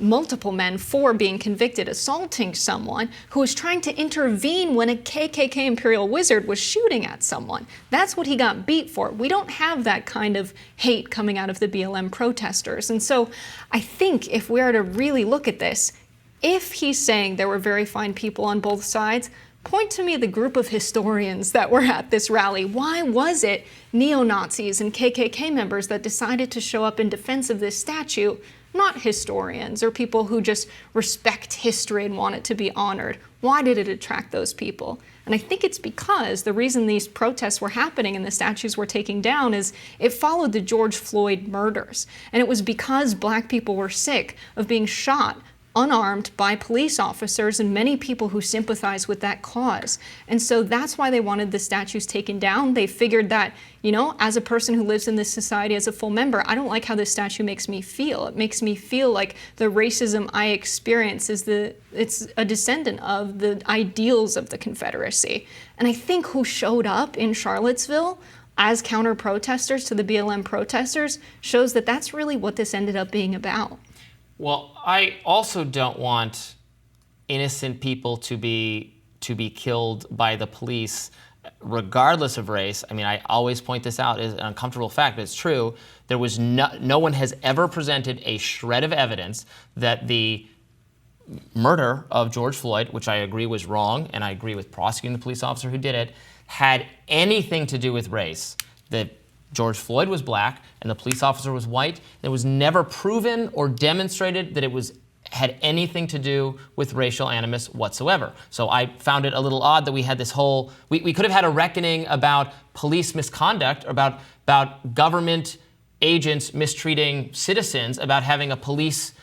multiple men being convicted, assaulting someone who was trying to intervene when a KKK Imperial Wizard was shooting at someone. That's what he got beat for. We don't have that kind of hate coming out of the BLM protesters. And so I think if we are to really look at this, if he's saying there were very fine people on both sides, point to me the group of historians that were at this rally. Why was it neo-Nazis and KKK members that decided to show up in defense of this statue, not historians or people who just respect history and want it to be honored? Why did it attract those people? And I think it's because the reason these protests were happening and the statues were taken down is it followed the George Floyd murders. And it was because Black people were sick of being shot unarmed by police officers and many people who sympathize with that cause. And so that's why they wanted the statues taken down. They figured that, as a person who lives in this society as a full member, I don't like how this statue makes me feel. It makes me feel like the racism I experience it's a descendant of the ideals of the Confederacy. And I think who showed up in Charlottesville as counter-protesters to the BLM protesters shows that that's really what this ended up being about. Well, I also don't want innocent people to be killed by the police, regardless of race. I mean, I always point this out as an uncomfortable fact, but it's true. There was no one has ever presented a shred of evidence that the murder of George Floyd, which I agree was wrong, and I agree with prosecuting the police officer who did it, had anything to do with race. That George Floyd was black and the police officer was white. It was never proven or demonstrated that it had anything to do with racial animus whatsoever. So I found it a little odd that we had this whole, we could have had a reckoning about police misconduct, about government agents mistreating citizens, about having a police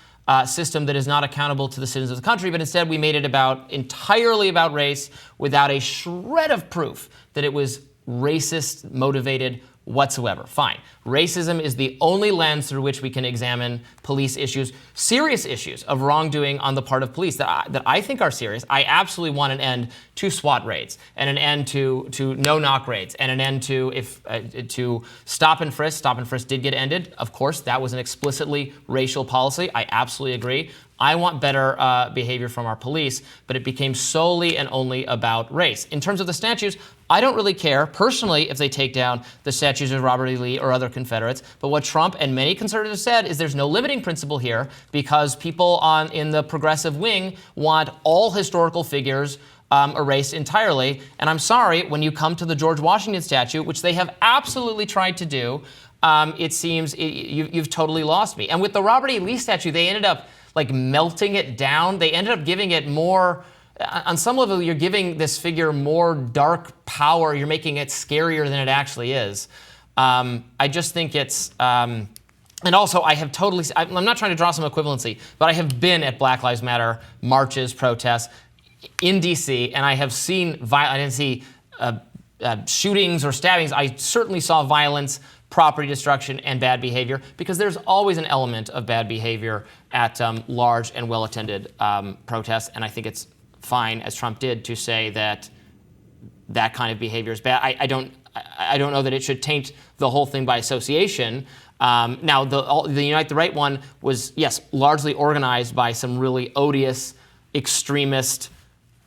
system that is not accountable to the citizens of the country, but instead we made it entirely about race without a shred of proof that it was racist motivated whatsoever. Fine. Racism is the only lens through which we can examine police issues, serious issues of wrongdoing on the part of police that I think are serious. I absolutely want an end to SWAT raids and an end to no-knock raids and an end to stop and frisk. Stop and frisk did get ended. Of course, that was an explicitly racial policy. I absolutely agree. I want better behavior from our police, but it became solely and only about race. In terms of the statues, I don't really care, personally, if they take down the statues of Robert E. Lee or other Confederates, but what Trump and many conservatives said is there's no limiting principle here because people in the progressive wing want all historical figures erased entirely. And I'm sorry, when you come to the George Washington statue, which they have absolutely tried to do, it seems you've totally lost me. And with the Robert E. Lee statue, they ended up melting it down. They ended up giving it more, on some level, you're giving this figure more dark power. You're making it scarier than it actually is. I just think it's, and also I have I'm not trying to draw some equivalency, but I have been at Black Lives Matter marches, protests in DC, and I have seen, I didn't see shootings or stabbings. I certainly saw violence, property destruction, and bad behavior, because there's always an element of bad behavior at large and well-attended protests, and I think it's fine, as Trump did, to say that that kind of behavior is bad. I don't know that it should taint the whole thing by association. Now, the Unite the Right one was, yes, largely organized by some really odious, extremist,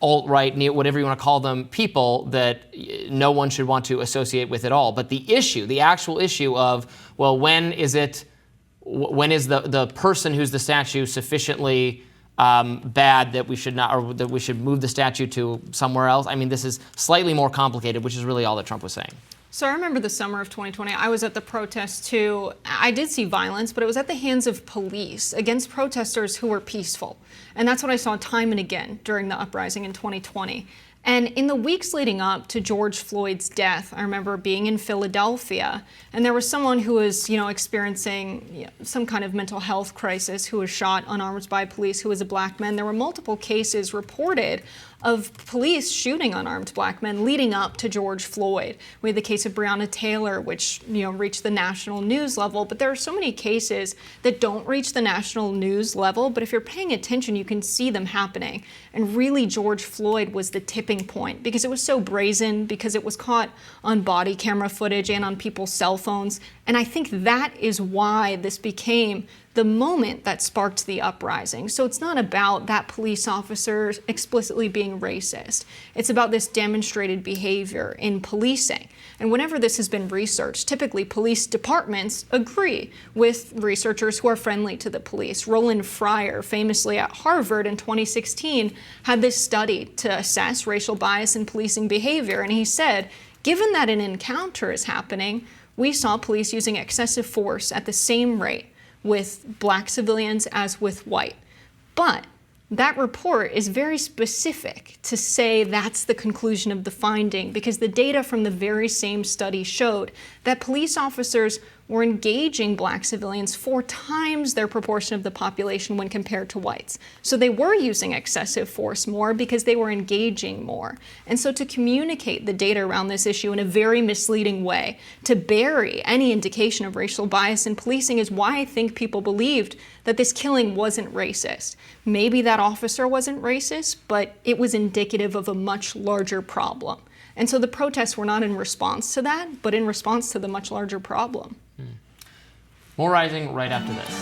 alt-right, whatever you want to call them, people that no one should want to associate with at all. But the actual issue of, well, when is the person who's the statue sufficiently bad that we should not, or that we should move the statue to somewhere else? I mean, this is slightly more complicated, which is really all that Trump was saying. So I remember the summer of 2020, I was at the protest too. I did see violence, but it was at the hands of police against protesters who were peaceful. And that's what I saw time and again during the uprising in 2020. And in the weeks leading up to George Floyd's death, I remember being in Philadelphia, and there was someone who was, experiencing some kind of mental health crisis, who was shot unarmed by police, who was a black man. There were multiple cases reported of police shooting unarmed black men leading up to George Floyd. We had the case of Breonna Taylor, which reached the national news level, but there are so many cases that don't reach the national news level, but if you're paying attention, you can see them happening. And really, George Floyd was the tipping point, because it was so brazen, because it was caught on body camera footage and on people's cell phones. And I think that is why this became the moment that sparked the uprising. So it's not about that police officer explicitly being racist. It's about this demonstrated behavior in policing. And whenever this has been researched, typically police departments agree with researchers who are friendly to the police. Roland Fryer, famously at Harvard in 2016, had this study to assess racial bias in policing behavior. And he said, given that an encounter is happening, we saw police using excessive force at the same rate with black civilians as with white. But that report is very specific to say that's the conclusion of the finding, because the data from the very same study showed that police officers were engaging black civilians 4 times their proportion of the population when compared to whites. So they were using excessive force more because they were engaging more. And so to communicate the data around this issue in a very misleading way, to bury any indication of racial bias in policing, is why I think people believed that this killing wasn't racist. Maybe that officer wasn't racist, but it was indicative of a much larger problem. And so the protests were not in response to that, but in response to the much larger problem. More Rising right after this.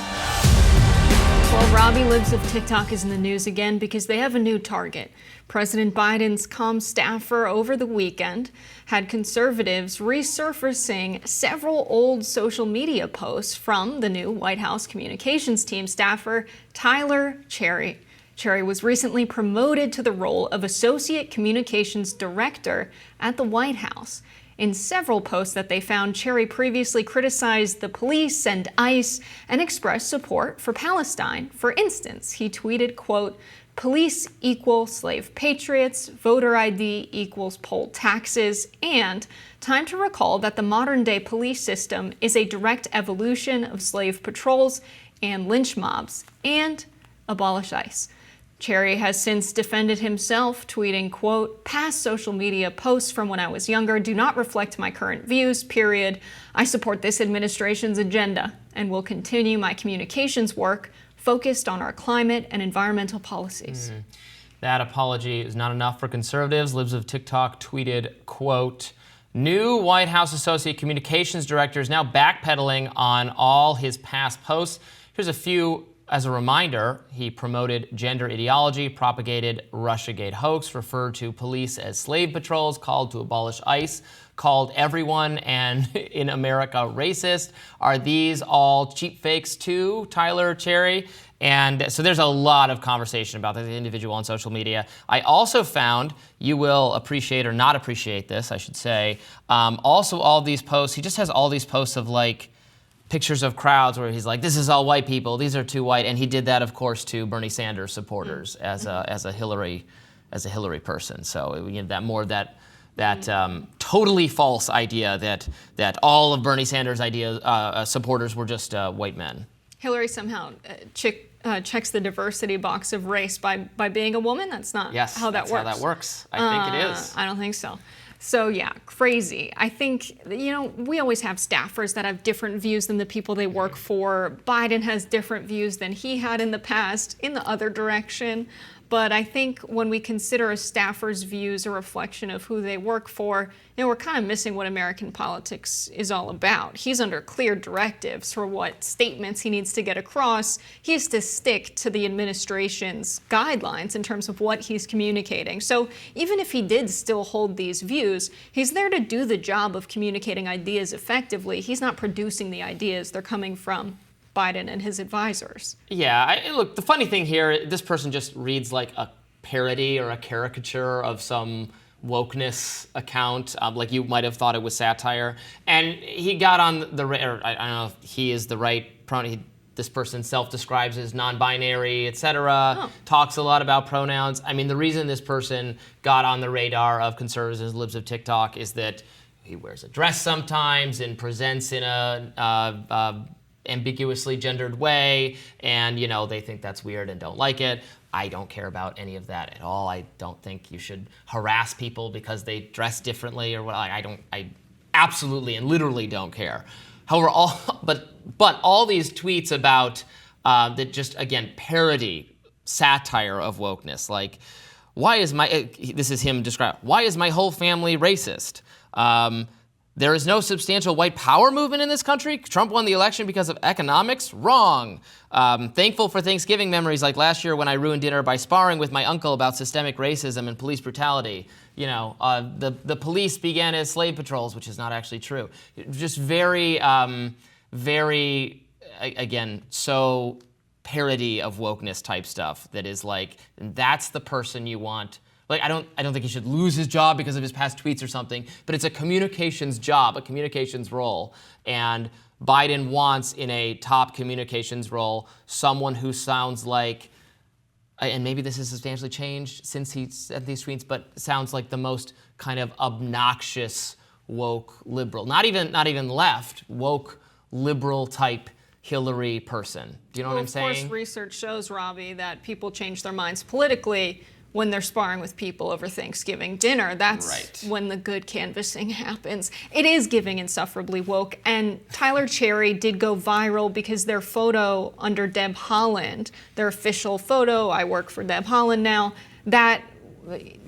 Well, Robby, Libs of Tik Tok is in the news again because they have a new target. President Biden's comm staffer over the weekend had conservatives resurfacing several old social media posts from the new White House communications team staffer, Tyler Cherry. Cherry was recently promoted to the role of Associate Communications Director at the White House. In several posts that they found, Cherry previously criticized the police and ICE and expressed support for Palestine. For instance, he tweeted, quote, "Police equal slave patriots, voter ID equals poll taxes, and time to recall that the modern-day police system is a direct evolution of slave patrols and lynch mobs, and abolish ICE." Cherry has since defended himself, tweeting, quote, "Past social media posts from when I was younger do not reflect my current views, period. I support this administration's agenda and will continue my communications work focused on our climate and environmental policies." That apology is not enough for conservatives. Libs of Tik Tok tweeted, quote, "New White House Associate Communications Director is now backpedaling on all his past posts." Here's a few. As a reminder, he promoted gender ideology, propagated Russiagate hoax, referred to police as slave patrols, called to abolish ICE, called everyone and in America racist. Are these all cheap fakes too, Tyler Cherry? And so there's a lot of conversation about this individual on social media. I also found, you will appreciate or not appreciate this, I should say, also all these posts, he just has all these posts of like, pictures of crowds where he's like, this is all white people, these are too white, and he did that, of course, to Bernie Sanders supporters as a Hillary person. So that totally false idea that all of Bernie Sanders' supporters were just white men. Hillary somehow checks the diversity box of race by being a woman. That's not how that works. Yes, that's how that works. I think it is. I don't think so. So yeah, crazy. I think, we always have staffers that have different views than the people they work for. Biden has different views than he had in the past in the other direction. But I think when we consider a staffer's views a reflection of who they work for, we're kind of missing what American politics is all about. He's under clear directives for what statements he needs to get across. He has to stick to the administration's guidelines in terms of what he's communicating. So even if he did still hold these views, he's there to do the job of communicating ideas effectively. He's not producing the ideas. They're coming from Biden and his advisors. Yeah, look, the funny thing here, this person just reads like a parody or a caricature of some wokeness account, like you might have thought it was satire. And he got on the, or I don't know if he is the right pronoun. This person self-describes as non-binary, etc. Talks a lot about pronouns. I mean, the reason this person got on the radar of conservatives and Libs of TikTok is that he wears a dress sometimes and presents in a ambiguously gendered way, and they think that's weird and don't like it. I don't care about any of that at all. I don't think you should harass people because they dress differently or what. I absolutely and literally don't care. However, but all these tweets about that just again parody, satire of wokeness, like why is this is him described. Why is my whole family racist? There is no substantial white power movement in this country. Trump won the election because of economics. Wrong. Thankful for Thanksgiving memories like last year when I ruined dinner by sparring with my uncle about systemic racism and police brutality. The police began as slave patrols, which is not actually true. Just very, again, so parody of wokeness type stuff that is like, that's the person you want. Like, I don't think he should lose his job because of his past tweets or something, but it's a communications job, a communications role. And Biden wants, in a top communications role, someone who sounds like, and maybe this has substantially changed since he said these tweets, but sounds like the most kind of obnoxious woke liberal, not even left, woke liberal type Hillary person. Do you know what I'm saying? Of course, research shows, Robby, that people change their minds politically when they're sparring with people over Thanksgiving dinner. That's right. When the good canvassing happens. It is giving insufferably woke. And Tyler Cherry did go viral because their photo under Deb Haaland, their official photo, I work for Deb Haaland now, that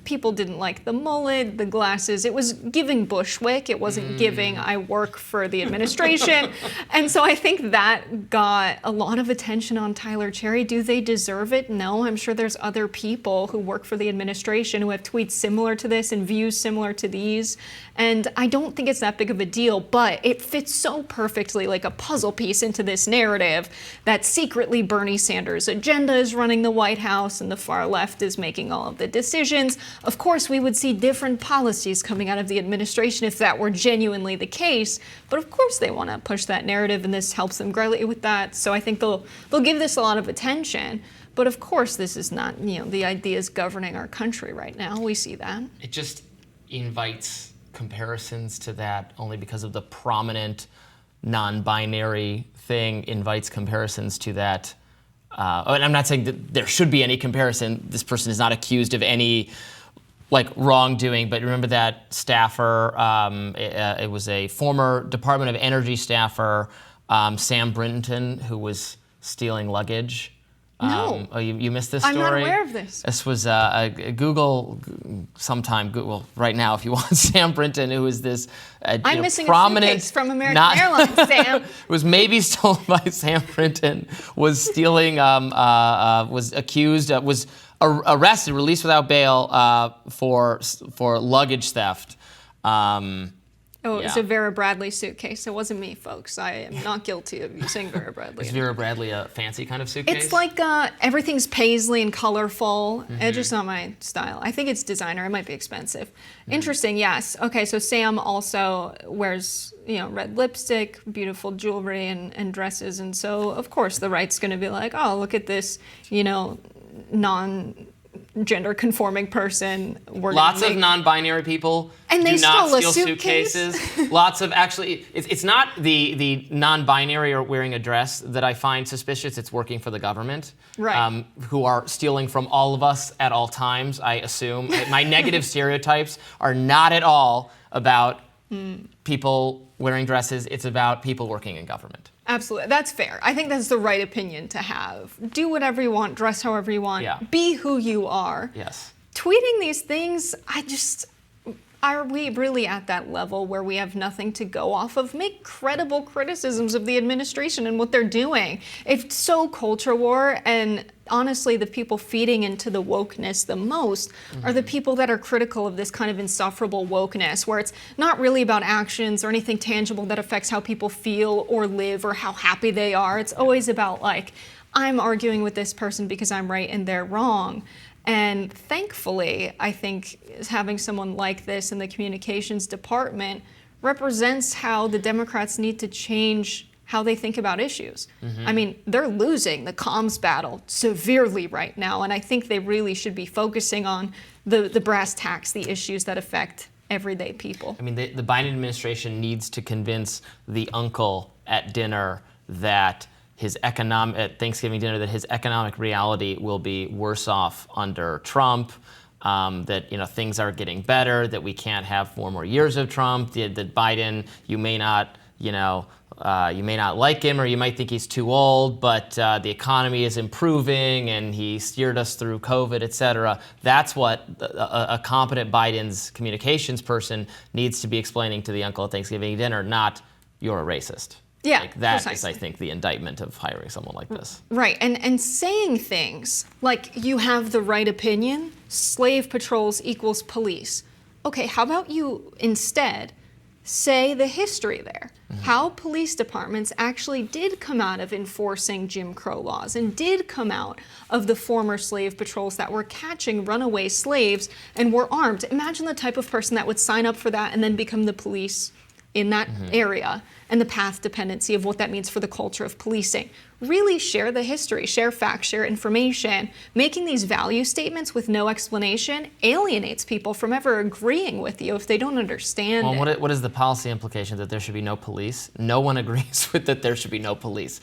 people didn't like the mullet, the glasses. It was giving Bushwick. It wasn't giving I work for the administration. And so I think that got a lot of attention on Tyler Cherry. Do they deserve it? No. I'm sure there's other people who work for the administration who have tweets similar to this and views similar to these. And I don't think it's that big of a deal, but it fits so perfectly like a puzzle piece into this narrative that secretly Bernie Sanders' agenda is running the White House and the far left is making all of the decisions. Of course, we would see different policies coming out of the administration if that were genuinely the case. But of course, they want to push that narrative, and this helps them greatly with that. So I think they'll give this a lot of attention. But of course, this is not the ideas governing our country right now. We see that. It just invites comparisons to that only because of the prominent non-binary thing. Invites comparisons to that. And I'm not saying that there should be any comparison. This person is not accused of any wrongdoing, but remember that staffer, it was a former Department of Energy staffer, Sam Brinton, who was stealing luggage. No. You missed this story? I'm not aware of this. This was Google right now if you want Sam Brinton, who is this I'm missing prominent a suitcase from American Airlines, Sam. was maybe stolen by Sam Brinton, was stealing, was accused, was arrested, released without bail for luggage theft. It was a Vera Bradley suitcase. It wasn't me, folks. I am not guilty of using Vera Bradley. Is Vera Bradley a fancy kind of suitcase? It's like everything's paisley and colorful. It's just not my style. I think it's designer. It might be expensive. Interesting, yes. Okay, so Sam also wears red lipstick, beautiful jewelry and dresses. And so, of course, the right's going to be like, oh, look at this, non-gender conforming person. Lots of non-binary people and they do not stole steal suitcases. Lots of it's not the non-binary or wearing a dress that I find suspicious. It's working for the government, right? Who are stealing from all of us at all times. I assume my negative stereotypes are not at all about people wearing dresses. It's about people working in government. Absolutely. That's fair. I think that's the right opinion to have. Do whatever you want, dress however you want, be who you are. Yes. Tweeting these things, are we really at that level where we have nothing to go off of? Make credible criticisms of the administration and what they're doing. It's so culture war, and honestly, the people feeding into the wokeness the most are the people that are critical of this kind of insufferable wokeness, where it's not really about actions or anything tangible that affects how people feel or live or how happy they are. It's always about, like, I'm arguing with this person because I'm right and they're wrong. And thankfully, I think having someone like this in the communications department represents how the Democrats need to change how they think about issues. I mean, they're losing the comms battle severely right now, and I think they really should be focusing on the brass tacks, the issues that affect everyday people. I mean, the Biden administration needs to convince the uncle at dinner that at Thanksgiving dinner, that his economic reality will be worse off under Trump, that things are getting better, that we can't have 4 more years of Trump, that Biden, you may not like him, or you might think he's too old, but the economy is improving and he steered us through COVID, et cetera. That's what a competent Biden's communications person needs to be explaining to the uncle at Thanksgiving dinner, not you're a racist. Yeah, like that precisely. is, I think, the indictment of hiring someone like this. Right, and saying things like you have the right opinion, slave patrols equals police. Okay, how about you instead say the history there? How police departments actually did come out of enforcing Jim Crow laws and did come out of the former slave patrols that were catching runaway slaves and were armed. Imagine the type of person that would sign up for that and then become the police in that area, and the path dependency of what that means for the culture of policing. Really share the history, share facts, share information. Making these value statements with no explanation alienates people from ever agreeing with you if they don't understand it. What is the policy implication that there should be no police? No one agrees with that there should be no police.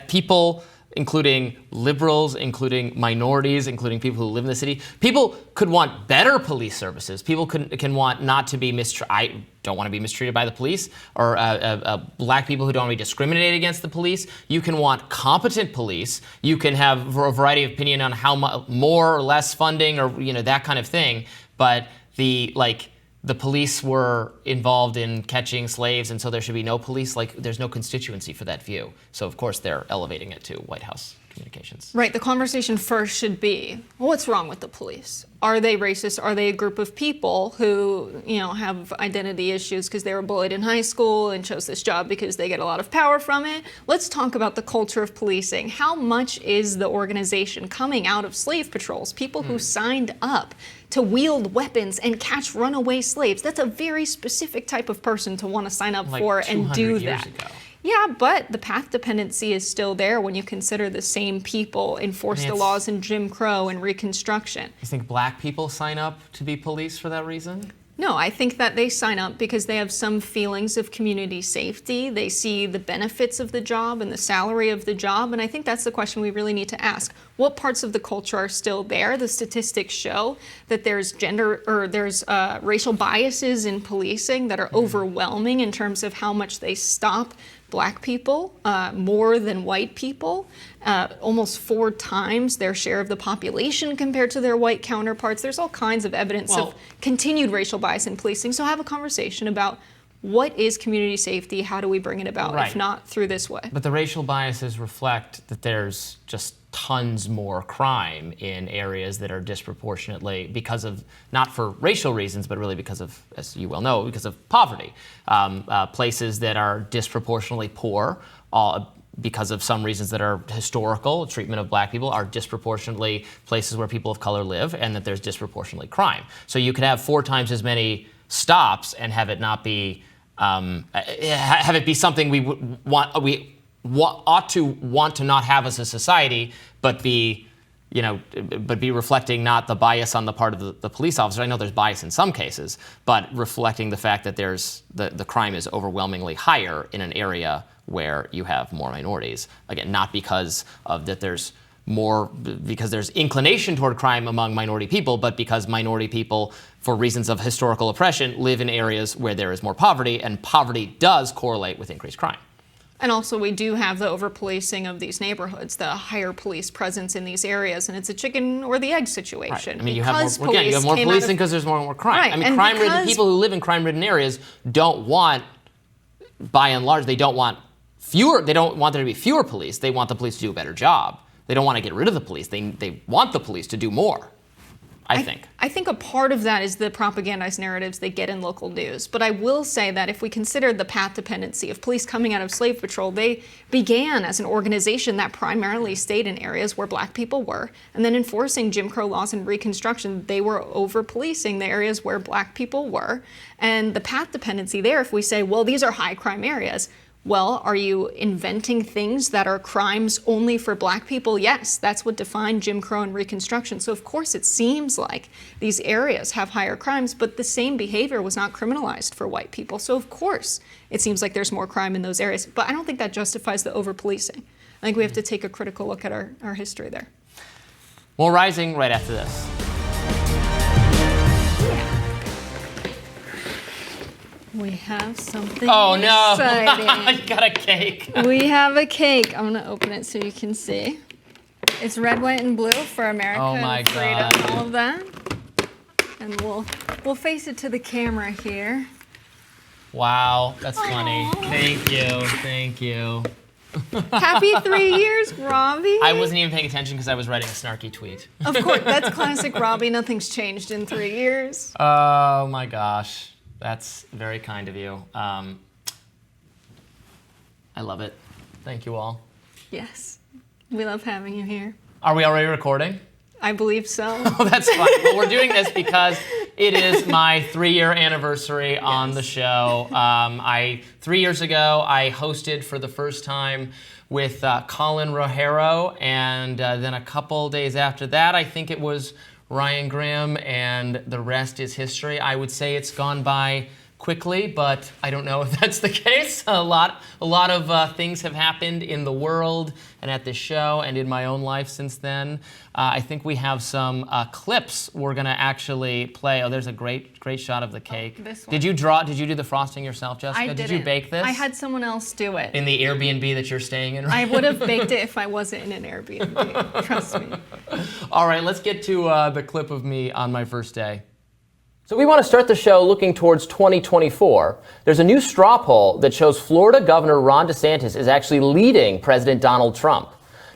People, including liberals, including minorities, including people who live in the city, people could want better police services. People can want not to be mistreated. I don't want to be mistreated by the police, or black people who don't want to be discriminated against the police. You can want competent police. You can have a variety of opinion on how more or less funding, or that kind of thing. But the police were involved in catching slaves, and so there should be no police. There's no constituency for that view. So of course they're elevating it to White House communications. Right, the conversation first should be, what's wrong with the police? Are they racist? Are they a group of people who, have identity issues because they were bullied in high school and chose this job because they get a lot of power from it? Let's talk about the culture of policing. How much is the organization coming out of slave patrols? People who signed up to wield weapons and catch runaway slaves. That's a very specific type of person to want to sign up for and do that. Ago. Yeah, but the path dependency is still there when you consider the same people enforce the laws in Jim Crow and Reconstruction. You think black people sign up to be police for that reason? No, I think that they sign up because they have some feelings of community safety. They see the benefits of the job and the salary of the job, and I think that's the question we really need to ask. What parts of the culture are still there? The statistics show that there's racial biases in policing that are overwhelming in terms of how much they stop black people more than white people, almost 4 times their share of the population compared to their white counterparts. There's all kinds of evidence of continued racial bias in policing. So have a conversation about what is community safety, how do we bring it about, if not through this way. But the racial biases reflect that there's just tons more crime in areas that are disproportionately, because of, not for racial reasons, but really because of, as you well know, because of poverty. Places that are disproportionately poor, because of some reasons that are historical, treatment of black people, are disproportionately places where people of color live, and that there's disproportionately crime. So you could have 4 times as many stops and have it not be, have it be something we ought to want to not have as a society, but be reflecting not the bias on the part of the police officer. I know there's bias in some cases, but reflecting the fact that there's the crime is overwhelmingly higher in an area where you have more minorities. Again, not because of that because there's inclination toward crime among minority people, but because minority people, for reasons of historical oppression, live in areas where there is more poverty, and poverty does correlate with increased crime. And also, we do have the over-policing of these neighborhoods, the higher police presence in these areas, and it's a chicken or the egg situation. Right. I mean, you have more policing because there's more crime. Right. I mean, people who live in crime-ridden areas don't want, by and large, they don't want there to be fewer police. They want the police to do a better job. they don't want to get rid of the police. They want the police to do more. I think. I think a part of that is the propagandized narratives they get in local news. But I will say that if we consider the path dependency of police coming out of slave patrol, they began as an organization that primarily stayed in areas where black people were. And then enforcing Jim Crow laws and Reconstruction, they were over-policing the areas where black people were. And the path dependency there, if we say, well, these are high crime areas, well, are you inventing things that are crimes only for black people? Yes, that's what defined Jim Crow and Reconstruction. So of course it seems like these areas have higher crimes, but the same behavior was not criminalized for white people. So of course it seems like there's more crime in those areas. But I don't think that justifies the over-policing. I think we have to take a critical look at our history there. More Rising right after this. We have something Oh no! exciting. You got a cake. We have a cake. I'm gonna open it so you can see. It's red, white, and blue for America Oh my and freedom, God. all of that. And we'll face it to the camera here. Wow, that's funny. Thank you. Happy 3 years, Robby. I wasn't even paying attention because I was writing a snarky tweet. Of course, that's classic Robby. Nothing's changed in 3 years. Oh my gosh. That's very kind of you. I love it. Thank you all. Yes, we love having you here. Are we already recording? I believe so. Oh, that's fun. Well, we're doing this because it is my 3-year anniversary on the show. 3 years ago, I hosted for the first time with Colin Rogero, and then a couple days after that, I think it was Ryan Graham, and the rest is history. I would say it's gone by quickly, but I don't know if that's the case. A lot of things have happened in the world and at this show and in my own life since then. I think we have some clips we're gonna actually play. Oh, there's a great shot of the cake. This one. Did you do the frosting yourself, Jessica? I didn't. Did you bake this? I had someone else do it. In the Airbnb that you're staying in right I would have baked it if I wasn't in an Airbnb. Trust me. All right, let's get to the clip of me on my first day. So we want to start the show looking towards 2024. There's a new straw poll that shows Florida Governor Ron DeSantis is actually leading President Donald Trump.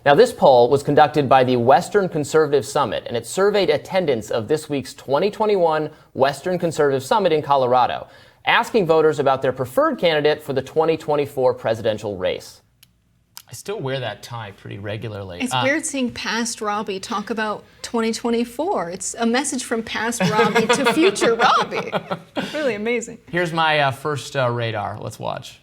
Now, this poll was conducted by the Western Conservative Summit, and it surveyed attendance of this week's 2021 Western Conservative Summit in Colorado, asking voters about their preferred candidate for the 2024 presidential race. I still wear that tie pretty regularly. It's weird seeing past Robby talk about 2024. It's a message from past Robby to future Robby. Really amazing. Here's my first radar. Let's watch.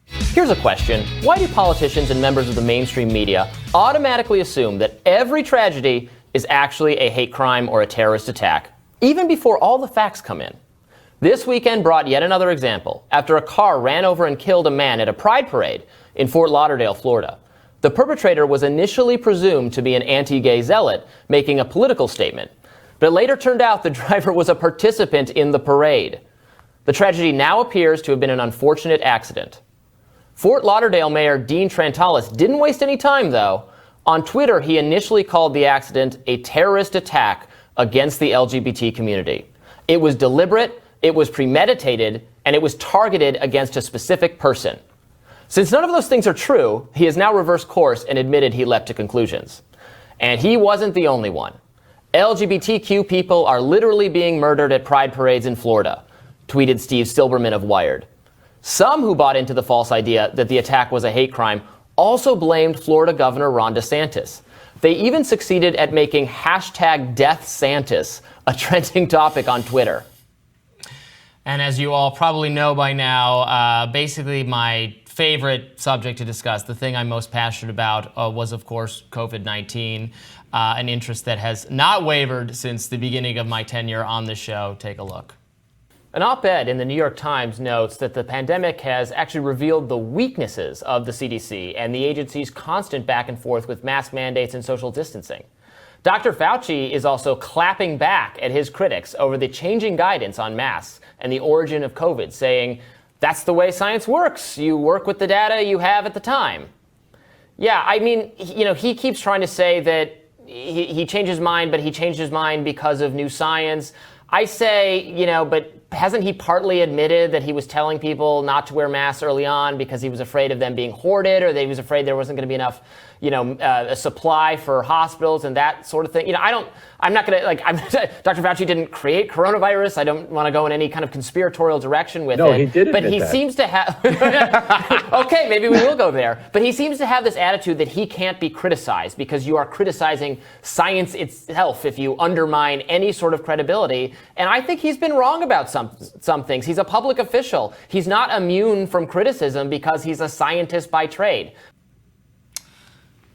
Here's a question. Why do politicians and members of the mainstream media automatically assume that every tragedy is actually a hate crime or a terrorist attack, even before all the facts come in? This weekend brought yet another example after a car ran over and killed a man at a pride parade in Fort Lauderdale, Florida. The perpetrator was initially presumed to be an anti-gay zealot making a political statement, but it later turned out the driver was a participant in the parade. The tragedy now appears to have been an unfortunate accident. Fort Lauderdale Mayor Dean Trantalis didn't waste any time, though. On Twitter, he initially called the accident a terrorist attack against the LGBT community. It was deliberate, it was premeditated, and it was targeted against a specific person. Since none of those things are true, he has now reversed course and admitted he leapt to conclusions. And he wasn't the only one. LGBTQ people are literally being murdered at pride parades in Florida, tweeted Steve Silberman of Wired. Some who bought into the false idea that the attack was a hate crime also blamed Florida Governor Ron DeSantis. They even succeeded at making #DeathSantis a trending topic on Twitter. And as you all probably know by now, basically my favorite subject to discuss, the thing I'm most passionate about, was, of course, COVID-19, an interest that has not wavered since the beginning of my tenure on the show. Take a look. An op-ed in the New York Times notes that the pandemic has actually revealed the weaknesses of the CDC and the agency's constant back and forth with mask mandates and social distancing. Dr. Fauci is also clapping back at his critics over the changing guidance on masks and the origin of COVID, saying, "That's the way science works. You work with the data you have at the time." Yeah, I mean, he keeps trying to say that he changed his mind, but he changed his mind because of new science. I say, but hasn't he partly admitted that he was telling people not to wear masks early on because he was afraid of them being hoarded, or that he was afraid there wasn't going to be enough, a supply for hospitals and that sort of thing? I'm not going to, Dr. Fauci didn't create coronavirus. I don't want to go in any kind of conspiratorial direction with it. No, he did admit But he that. seems to have, okay, maybe we will go there. But he seems to have this attitude that he can't be criticized because you are criticizing science itself if you undermine any sort of credibility. And I think he's been wrong about some things. He's a public official. He's not immune from criticism because he's a scientist by trade.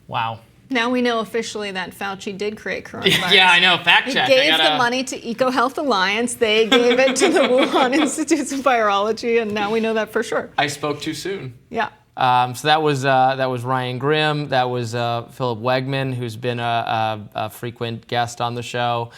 Wow. Now we know officially that Fauci did create coronavirus. Yeah, I know. Fact check. He gave the money to EcoHealth Alliance. They gave it to the Wuhan Institutes of Virology, and now we know that for sure. I spoke too soon. Yeah. So that was Ryan Grimm. That was Philip Wegman, who's been a frequent guest on the show,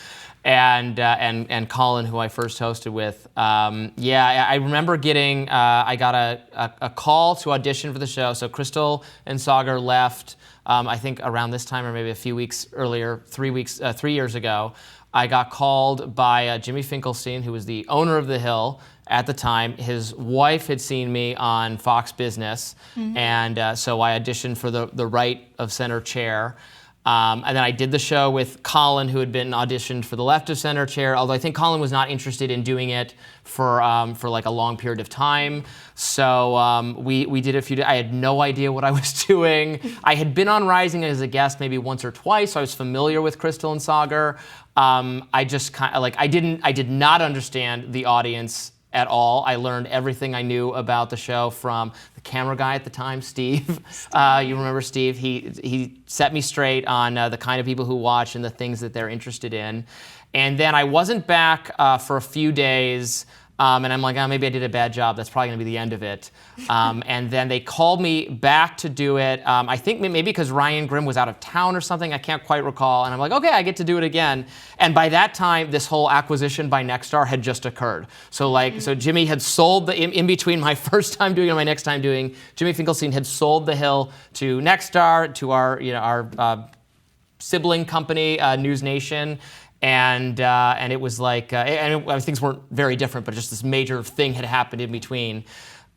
and Colin, who I first hosted with. I remember getting I got a call to audition for the show. So Crystal and Sagar left. I think around this time, or maybe a few weeks earlier, 3 years ago. I got called by Jimmy Finkelstein, who was the owner of The Hill at the time. His wife had seen me on Fox Business, and so I auditioned for the right of center chair. And then I did the show with Colin, who had been auditioned for the left of center chair, although I think Colin was not interested in doing it for like a long period of time. So we did a few days. I had no idea what I was doing. I had been on Rising as a guest maybe once or twice, so I was familiar with Crystal and Sagar. I just kind of I did not understand the audience at all. I learned everything I knew about the show from the camera guy at the time, Steve. You remember Steve? He set me straight on the kind of people who watch and the things that they're interested in. And then I wasn't back for a few days. And I'm like, maybe I did a bad job. That's probably going to be the end of it. And then they called me back to do it. I think maybe because Ryan Grimm was out of town or something. I can't quite recall. And I'm like, okay, I get to do it again. And by that time, this whole acquisition by Nexstar had just occurred. So Jimmy had sold in between my first time doing it and my next time doing, Jimmy Finkelstein had sold The Hill to Nexstar, to our sibling company, News Nation. And it was and things weren't very different, but just this major thing had happened in between.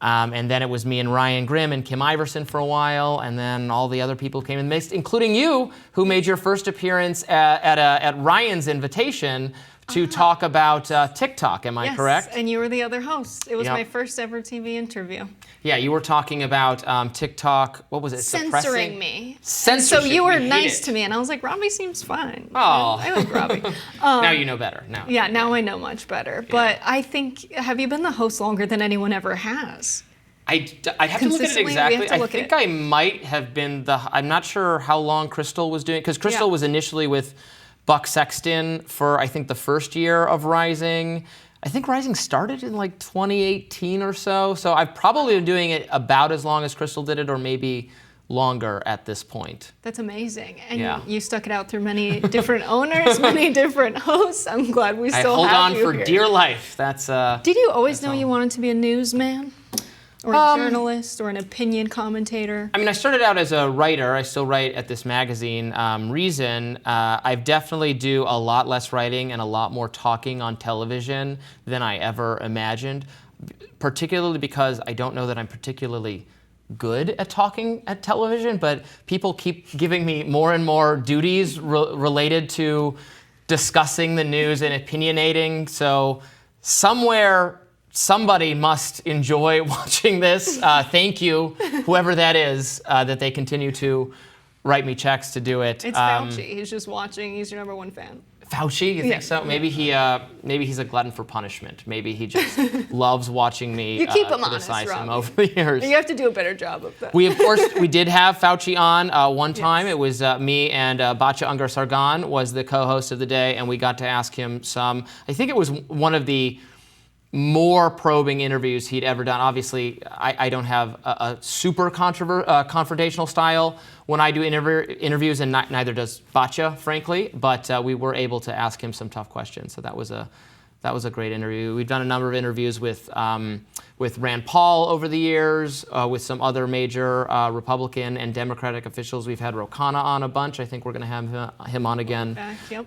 And then it was me and Ryan Grimm and Kim Iverson for a while, and then all the other people came in the mix, including you, who made your first appearance at Ryan's invitation to talk about TikTok. Am I correct? Yes, and you were the other host. It was my first ever TV interview. Yeah, you were talking about TikTok. What was it? Censoring me. Censorship. So you were nice to me, and I was like, Robby seems fine. Oh. I like Robby. Now you know better. Now. Yeah, now I know much better. But I think, have you been the host longer than anyone ever has? I'd have to look at it Consistently, we have exactly. to I look think at it. I might have been I'm not sure how long Crystal was doing, because Crystal was initially with Buck Sexton for, I think, the first year of Rising. I think Rising started in 2018 or so. So I've probably been doing it about as long as Crystal did it, or maybe longer at this point. That's amazing. And you stuck it out through many different owners, many different hosts. I'm glad we still hold have on you for here. dear life. That's. Did you always know you wanted to be a newsman? Or a journalist, or an opinion commentator? I mean, I started out as a writer. I still write at this magazine, Reason. I definitely do a lot less writing and a lot more talking on television than I ever imagined, particularly because I don't know that I'm particularly good at talking at television, but people keep giving me more and more duties related to discussing the news and opinionating. So somebody must enjoy watching this. Thank you, whoever that is, that they continue to write me checks to do it. It's Fauci. He's just watching. He's your number one fan. Fauci, you think so? Maybe he's a glutton for punishment. Maybe he just loves watching me You keep him honest, criticize him Robby. over the years. You have to do a better job of that. We did have Fauci on one time. It was me and Batya Ungar Sargon was the co-host of the day, and we got to ask him some. I think it was one of the more probing interviews he'd ever done. Obviously, I don't have a super confrontational style when I do interviews, and neither does Batya, frankly. But we were able to ask him some tough questions, so that was a great interview. We've done a number of interviews with Rand Paul over the years, with some other major Republican and Democratic officials. We've had Ro Khanna on a bunch. I think we're going to have him on again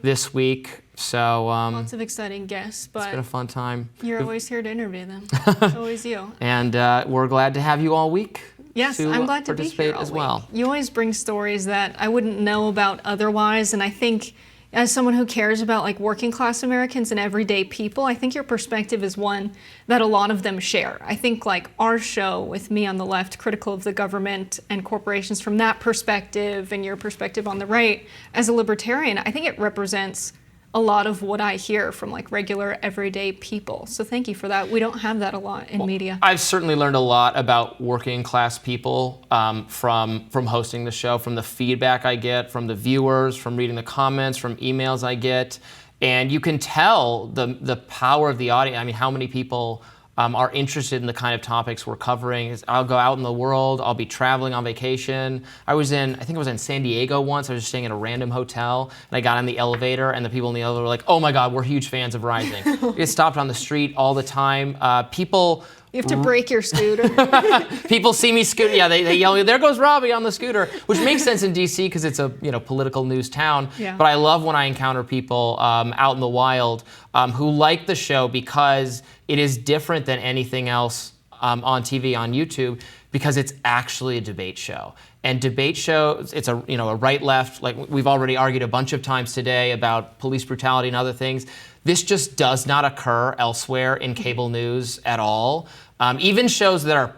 this week. So Lots of exciting guests, but it's been a fun time. You're always here to interview them. It's always you. And we're glad to have you all week. Yes, I'm glad to be here all as well. week. You always bring stories that I wouldn't know about otherwise, and I think as someone who cares about like working class Americans and everyday people, I think your perspective is one that a lot of them share. I think like our show with me on the left, critical of the government and corporations from that perspective, and your perspective on the right, as a libertarian, I think it represents a lot of what I hear from like regular everyday people. So thank you for that. We don't have that a lot in media. I've certainly learned a lot about working class people from hosting the show, from the feedback I get, from the viewers, from reading the comments, from emails I get. And you can tell the power of the audience. I mean, how many people are interested in the kind of topics we're covering. I'll go out in the world, I'll be traveling on vacation. I think I was in San Diego once. I was just staying in a random hotel, and I got in the elevator, and the people in the elevator were like, oh my God, we're huge fans of Rising. We get stopped on the street all the time. You have to break your scooter. People see me scooter. Yeah, they yell, there goes Robby on the scooter, which makes sense in DC because it's a political news town. Yeah. But I love when I encounter people out in the wild who like the show because it is different than anything else on TV, on YouTube, because it's actually a debate show. And debate shows, it's a right-left, like we've already argued a bunch of times today about police brutality and other things. This just does not occur elsewhere in cable news at all. Even shows that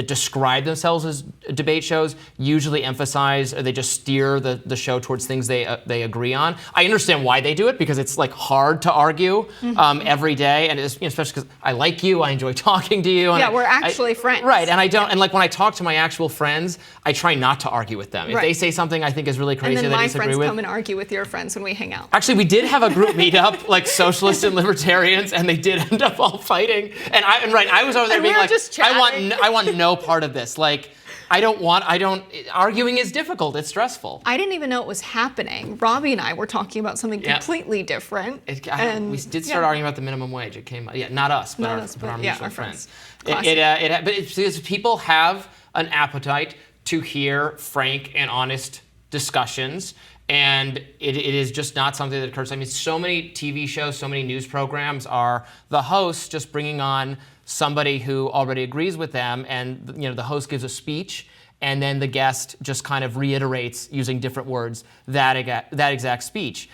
describe themselves as debate shows usually emphasize, or they just steer the show towards things they agree on. I understand why they do it, because it's like hard to argue every day, and especially because I like you, I enjoy talking to you. And yeah, we're actually friends. Right, and I don't. And like when I talk to my actual friends, I try not to argue with them. If they say something I think is really crazy and then that I my disagree friends with, come and argue with your friends when we hang out. Actually, we did have a group meetup, like socialists and libertarians, and they did end up all fighting. And I was over there being like, I want no part of this. Like, arguing is difficult. It's stressful. I didn't even know it was happening. Robby and I were talking about something completely different. We did start arguing about the minimum wage. It came, not us, but our mutual friends. But it's because people have an appetite to hear frank and honest discussions. And it is just not something that occurs. I mean, so many TV shows, so many news programs are the hosts just bringing on somebody who already agrees with them, and the host gives a speech, and then the guest just kind of reiterates using different words that exact speech.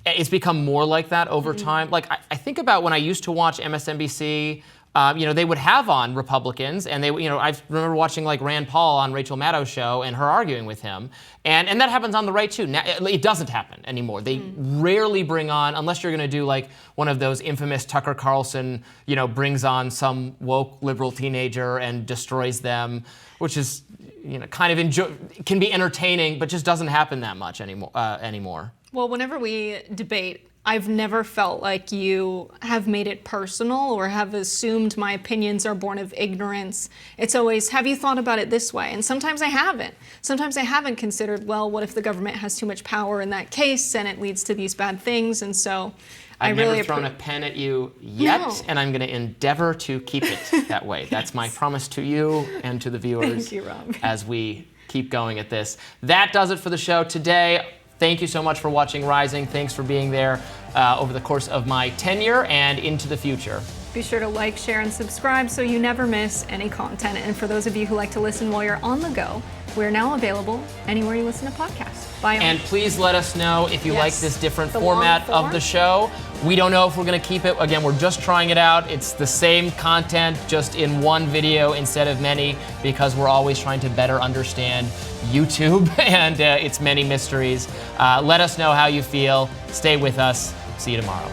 It's become more like that over time. Like I think about when I used to watch MSNBC. They would have on Republicans, and I remember watching like Rand Paul on Rachel Maddow's show and her arguing with him, and that happens on the right too. Now, it doesn't happen anymore. They rarely bring on, unless you're going to do like one of those infamous Tucker Carlson, brings on some woke liberal teenager and destroys them, which is kind of can be entertaining, but just doesn't happen that much anymore. Well, whenever we debate, I've never felt like you have made it personal or have assumed my opinions are born of ignorance. It's always, have you thought about it this way? And sometimes I haven't. Sometimes I haven't considered, well, what if the government has too much power in that case and it leads to these bad things? And so I've never thrown a pen at you yet, and I'm going to endeavor to keep it that way. That's my promise to you and to the viewers. Thank you, Rob. As we keep going at this. That does it for the show today. Thank you so much for watching Rising. Thanks for being there over the course of my tenure and into the future. Be sure to like, share, and subscribe so you never miss any content. And for those of you who like to listen while you're on the go, we're now available anywhere you listen to podcasts. Bye. And please let us know if you like this different format of the show. We don't know if we're going to keep it. Again, we're just trying it out. It's the same content, just in one video instead of many, because we're always trying to better understand YouTube and its many mysteries. Let us know how you feel. Stay with us. See you tomorrow.